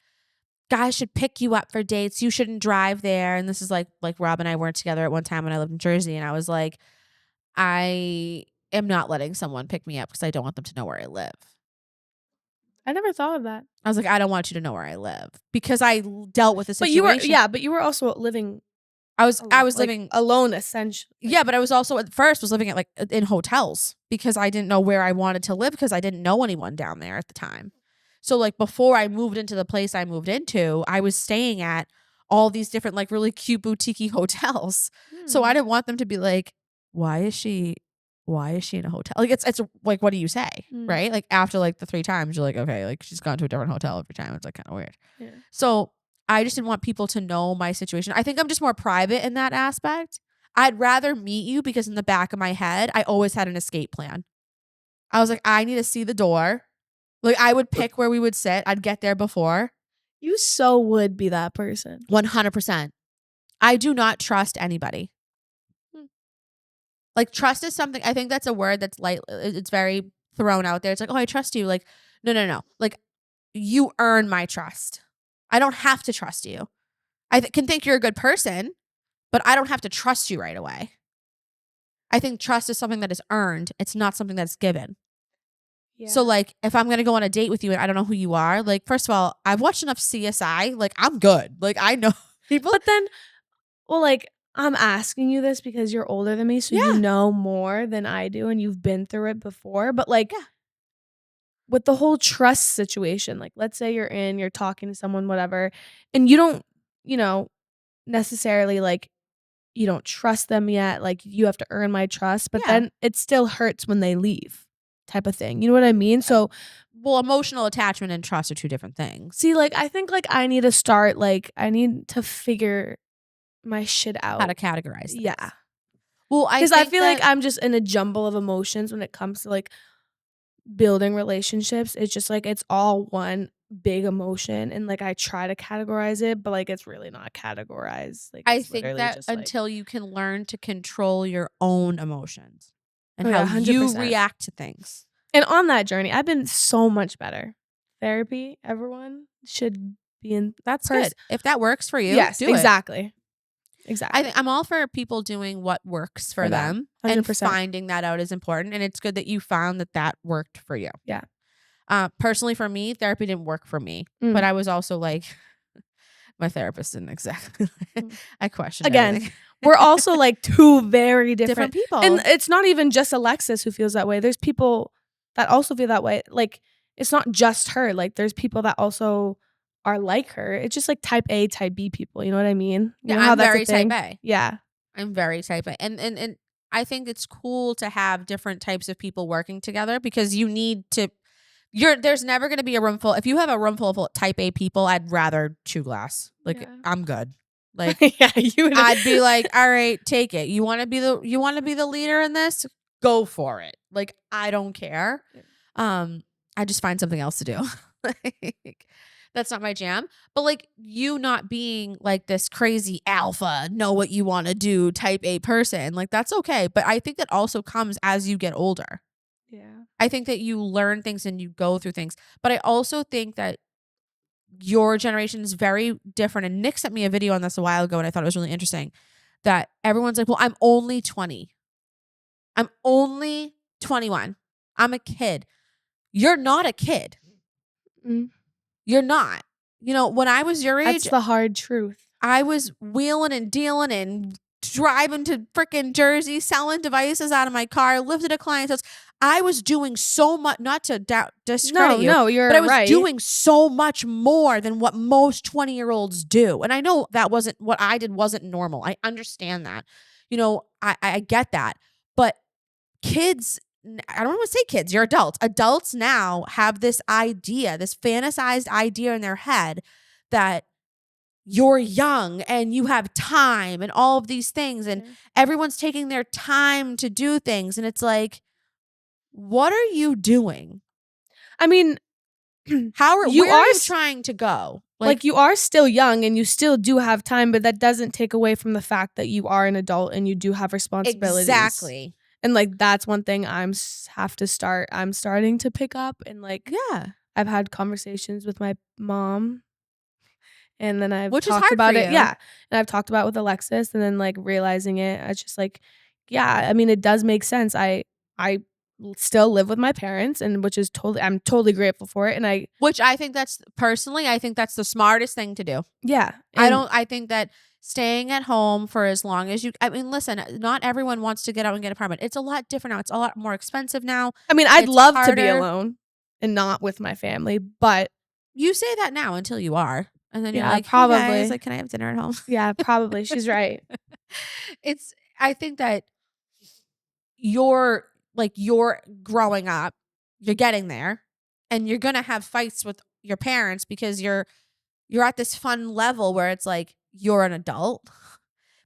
guys should pick you up for dates. You shouldn't drive there." And this is like Rob and I weren't together at one time when I lived in Jersey, and I was like, I am not letting someone pick me up because I don't want them to know where I live. I never thought of that. I was like, I don't want you to know where I live because I dealt with the situation. But you were also living I was like, living. alone, essentially. Yeah, but I was also at first was living at in hotels because I didn't know where I wanted to live because I didn't know anyone down there at the time. So like before I moved into the place I moved into, I was staying at all these different like really cute boutique hotels. So I didn't want them to be like, why is she in a hotel? Like it's like, what do you say? Mm. Right? Like after like the 3 times you're like, okay, like she's gone to a different hotel every time. It's like kind of weird. Yeah. So I just didn't want people to know my situation. I think I'm just more private in that aspect. I'd rather meet you because in the back of my head, I always had an escape plan. I was like, I need to see the door. Like I would pick where we would sit. I'd get there before. You so would be that person. 100%. I do not trust anybody. Like trust is something, I think that's a word that's it's very thrown out there. It's like, oh, I trust you. Like, no. Like you earn my trust. I don't have to trust you. I can think you're a good person, but I don't have to trust you right away. I think trust is something that is earned. It's not something that's given. Yeah. So like if I'm going to go on a date with you and I don't know who you are, like first of all, I've watched enough CSI, like I'm good. Like I know people. But then, well, like, I'm asking you this because you're older than me, so you know more than I do and you've been through it before. But like with the whole trust situation, like let's say you're talking to someone, whatever, and you don't, necessarily like you don't trust them yet. Like you have to earn my trust, but then it still hurts when they leave, type of thing. You know what I mean? So, well, emotional attachment and trust are 2 different things. see, like I think like I need to start, like I need to figure my shit out. How to categorize things. Yeah. Well, Because I feel like I'm just in a jumble of emotions when it comes to like building relationships. It's just like it's all one big emotion, and like I try to categorize it, but like it's really not categorized. Like I it's think literally that just like, until you can learn to control your own emotions and Oh, yeah, how you 100%. react to things. and on that journey, I've been so much better. Therapy, everyone should be in. That's good. If that works for you, Yes, do it. Exactly. I think I'm all for people doing what works for them, and 100%. finding that out is important. And it's good that you found that worked for you. Yeah. Personally, for me, therapy didn't work for me, Mm. but I was also like, my therapist didn't exactly. I questioned Again, everything. we're also like 2 very different people, and it's not even just Alexis who feels that way. There's people that also feel that way. Like it's not just her. Like there's people that also are like her. It's just like type A, type B people. You know what I mean? You Yeah, know how I'm that's very a thing? type A. Yeah. I'm very type A. And I think it's cool to have different types of people working together because you need to there's never going to be a room full. If you have a room full of type A people, I'd rather chew glass. Like Yeah. I'm good. Like Yeah, you would. I'd be like, all right, take it. You want to be the leader in this? Go for it. Like I don't care. I just find something else to do. Like that's not my jam. But like you not being like this crazy alpha, know what you want to do type A person, like that's okay. But I think that also comes as you get older. Yeah. I think that you learn things and you go through things. But I also think that your generation is very different. And Nick sent me a video on this a while ago and I thought it was really interesting that everyone's like, well, I'm only 20. I'm only 21. I'm a kid. You're not a kid. Mm. You're not. You know, when I was your age, That's the hard truth. I was wheeling and dealing and driving to freaking Jersey, selling devices out of my car, lived at a client's house. I was doing so much, not to discredit you, No, you're but I was right. doing so much more than what most 20-year-olds do. And I know that wasn't what I did wasn't normal. I understand that. You know, I get that. But kids, I don't want to say kids, you're adults. Adults now have this idea, this fantasized idea in their head that you're young and you have time and all of these things and everyone's taking their time to do things and it's like what are you doing? I mean, where are you trying to go? Like you are still young and you still do have time, but that doesn't take away from the fact that you are an adult and you do have responsibilities. Exactly. And like that's one thing I'm starting to pick up and like I've had conversations with my mom. And then I've Which is talked hard about for it. you. Yeah. And I've talked about it with Alexis and then like realizing it. It's just like, yeah, I mean, it does make sense. I still live with my parents and I'm totally grateful for it. And which I think that's the smartest thing to do. Yeah. I think that staying at home for as long as I mean, listen, not everyone wants to get out and get an apartment. It's a lot different now. It's a lot more expensive now. I mean, I'd love to be harder. alone and not with my family, but you say that now until you are. And then you're like, probably. Hey guys, like, can I have dinner at home? Yeah, probably. She's right. I think that you're growing up, you're getting there, and you're gonna have fights with your parents because you're at this fun level where it's like you're an adult,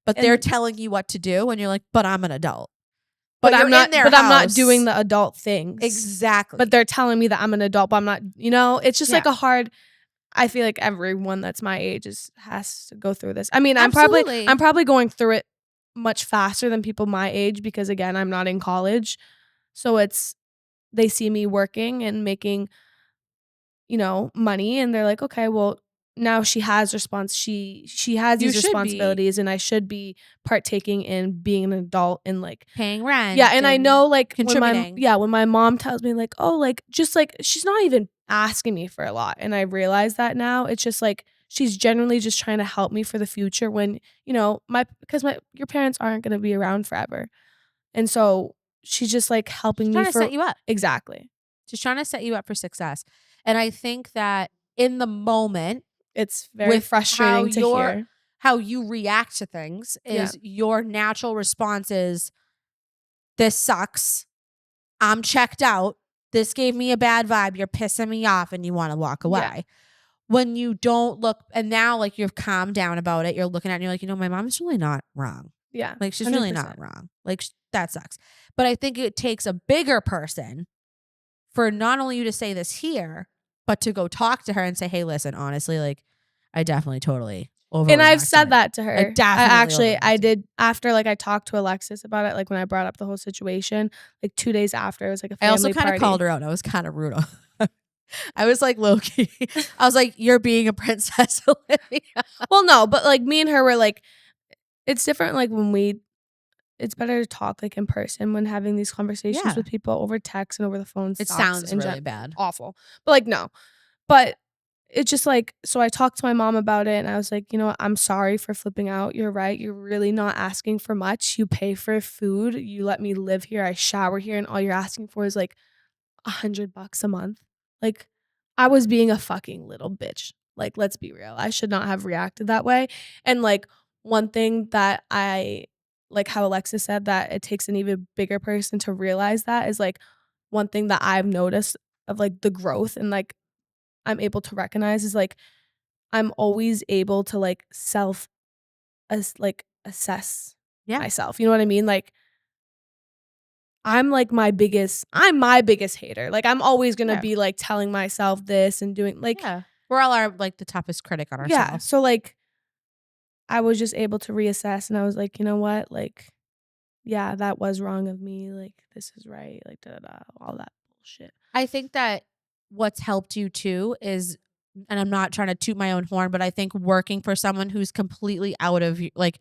but they're telling you what to do, and you're like, but I'm an adult. But I'm not doing the adult things. Exactly. But they're telling me that I'm an adult, but I'm not, it's just like a hard. I feel like everyone that's my age has to go through this. I mean, I'm probably going through it much faster than people my age because again, I'm not in college. So they see me working and making, money and they're like, okay, well, now she has she has these responsibilities and I should be partaking in being an adult and like paying rent. Yeah, and I know like contributing. when my mom tells me like, oh, like just like she's not even asking me for a lot. And I realize that now. It's just like she's generally just trying to help me for the future when, because your parents aren't gonna be around forever. And so she's just like helping me to set you up. Exactly. She's trying to set you up for success. And I think that in the moment, it's very frustrating to hear. How you react to things is your natural response is, this sucks. I'm checked out. This gave me a bad vibe. You're pissing me off and you want to walk away. Yeah. When you don't look, and now like you've calmed down about it, you're looking at it and you're like, my mom's really not wrong. Yeah. Like she's 100%. Really not wrong. Like that sucks. But I think it takes a bigger person for not only you to say this here, but to go talk to her and say, hey, listen, honestly, like I definitely totally overreacted. And I've said that to her. I did after like I talked to Alexis about it, like when I brought up the whole situation, like 2 days after, it was like a family I also kind of called her out. I was kind of rude. I was like low key. I was like, you're being a princess, Olivia. Well, no, but like me and her were like, it's different like it's better to talk like in person when having these conversations with people over text and over the phone. It sounds really bad. Awful. But like, no. But it's just like, so I talked to my mom about it and I was like, what? I'm sorry for flipping out. You're right. You're really not asking for much. You pay for food. You let me live here. I shower here and all you're asking for is like $100 a month. Like I was being a fucking little bitch. Like, let's be real. I should not have reacted that way. And like one thing that I like how Alexis said that it takes an even bigger person to realize that is like one thing that I've noticed of like the growth and like I'm able to recognize is like I'm always able to like assess Yeah. myself. You know what I mean? Like I'm my biggest hater. Like I'm always gonna Yeah. be like telling myself this and doing like Yeah. We're all our like the toughest critic on yeah. ourselves. So like I was just able to reassess and I was like, you know what? Like, yeah, that was wrong of me. Like this is right. Like da da da, all that bullshit. I think that what's helped you too is, and I'm not trying to toot my own horn, but I think working for someone who's completely out of like,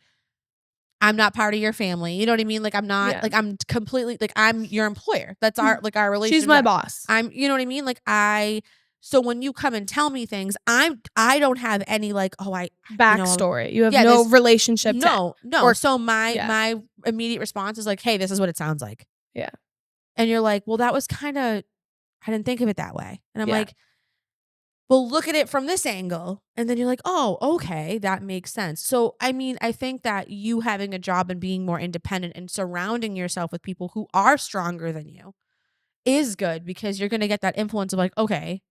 I'm not part of your family. You know what I mean? Like I'm not Yeah. like I'm completely like I'm your employer. That's our like our relationship. She's my boss. I'm you know what I mean? Like so when you come and tell me things, I don't have any like, oh Backstory. You have yeah, no this- relationship. no. or- So my yeah. immediate response is like, hey, this is what it sounds like. Yeah. And you're like, well, that was kind of I didn't think of it that way. And I'm Yeah. like, well, look at it from this angle. And then you're like, oh, okay, that makes sense. So, I mean, I think that you having a job and being more independent and surrounding yourself with people who are stronger than you is good because you're going to get that influence of like, okay,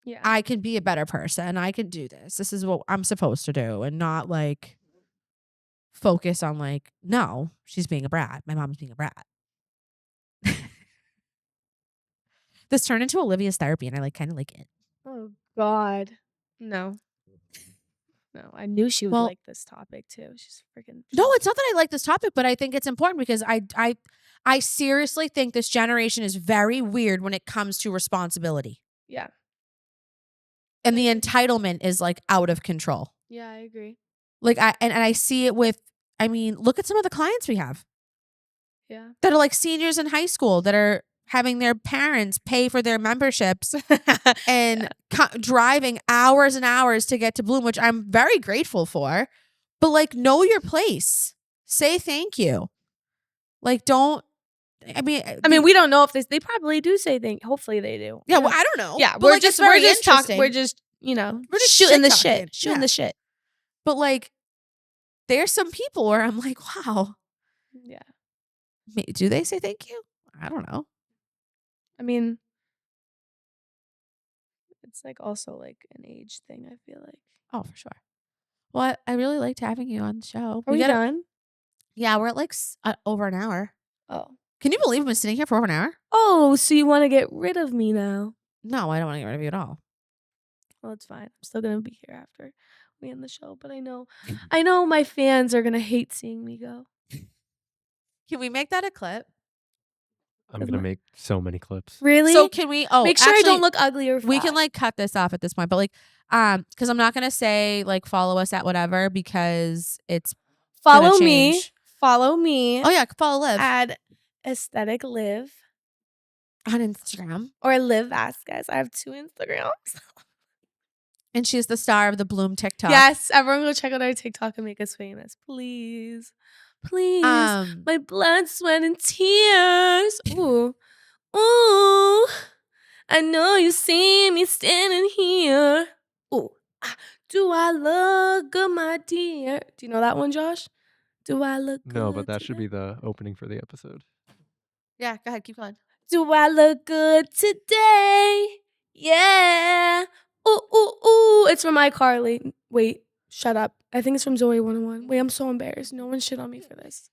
Yeah. I can be a better person. I can do this. This is what I'm supposed to do and not like focus on like, no, she's being a brat. My mom's being a brat. This turned into Olivia's therapy and I like kind of like it. Oh God. No. No. I knew she would Well, like this topic too. She's freaking no, it's not that I like this topic, but I think it's important because I seriously think this generation is very weird when it comes to responsibility. Yeah. And the entitlement is like out of control. Yeah, I agree. Like and I see it with I mean, look at some of the clients we have Yeah. that are like seniors in high school that are having their parents pay for their memberships and driving hours and hours to get to Bloom, which I'm very grateful for. But like know your place. Say thank you. Like don't I mean, we don't know if they probably do say things. Hopefully they do. yeah, well, I don't know. Yeah, but we're like, just it's very talking. interesting. We're just we're just shooting the shit-talking. shit, shooting Yeah. the shit. But like, there's some people where I'm like, wow, Yeah, do they say thank you? I don't know. I mean, it's like also like an age thing. I feel like. Oh, for sure. Well, I really liked having you on the show. Are we done? Yeah, we're at like over an hour. Oh. Can you believe I've been sitting here for over an hour? Oh, so you want to get rid of me now? No, I don't want to get rid of you at all. Well, it's fine. I'm still gonna be here after we end the show, but I know my fans are gonna hate seeing me go. Can we make that a clip? I'm gonna make so many clips. Really? So can we? Oh, make sure actually, I don't look ugly or fat. we can like cut this off at this point, but like, because I'm not gonna say like follow us at whatever because it's follow gonna me. change. Follow me. Oh yeah, follow Liv Add aesthetic live on Instagram, or Liv Vasquez. I have 2 Instagrams. and she's the star of the Bloom TikTok. Yes, everyone go check out our TikTok and make us famous, please. Please. My blood, sweat, and tears. Ooh. Ooh. I know you see me standing here. Ooh. Do I look good, my dear? Do you know that one, Josh? Do I look good? No, but that should be the opening for the episode. Yeah, go ahead, keep going. Do I look good today? Yeah. Ooh, ooh, ooh. It's from iCarly. Wait, shut up. I think it's from Zoe 101. Wait, I'm so embarrassed. No one shit on me for this.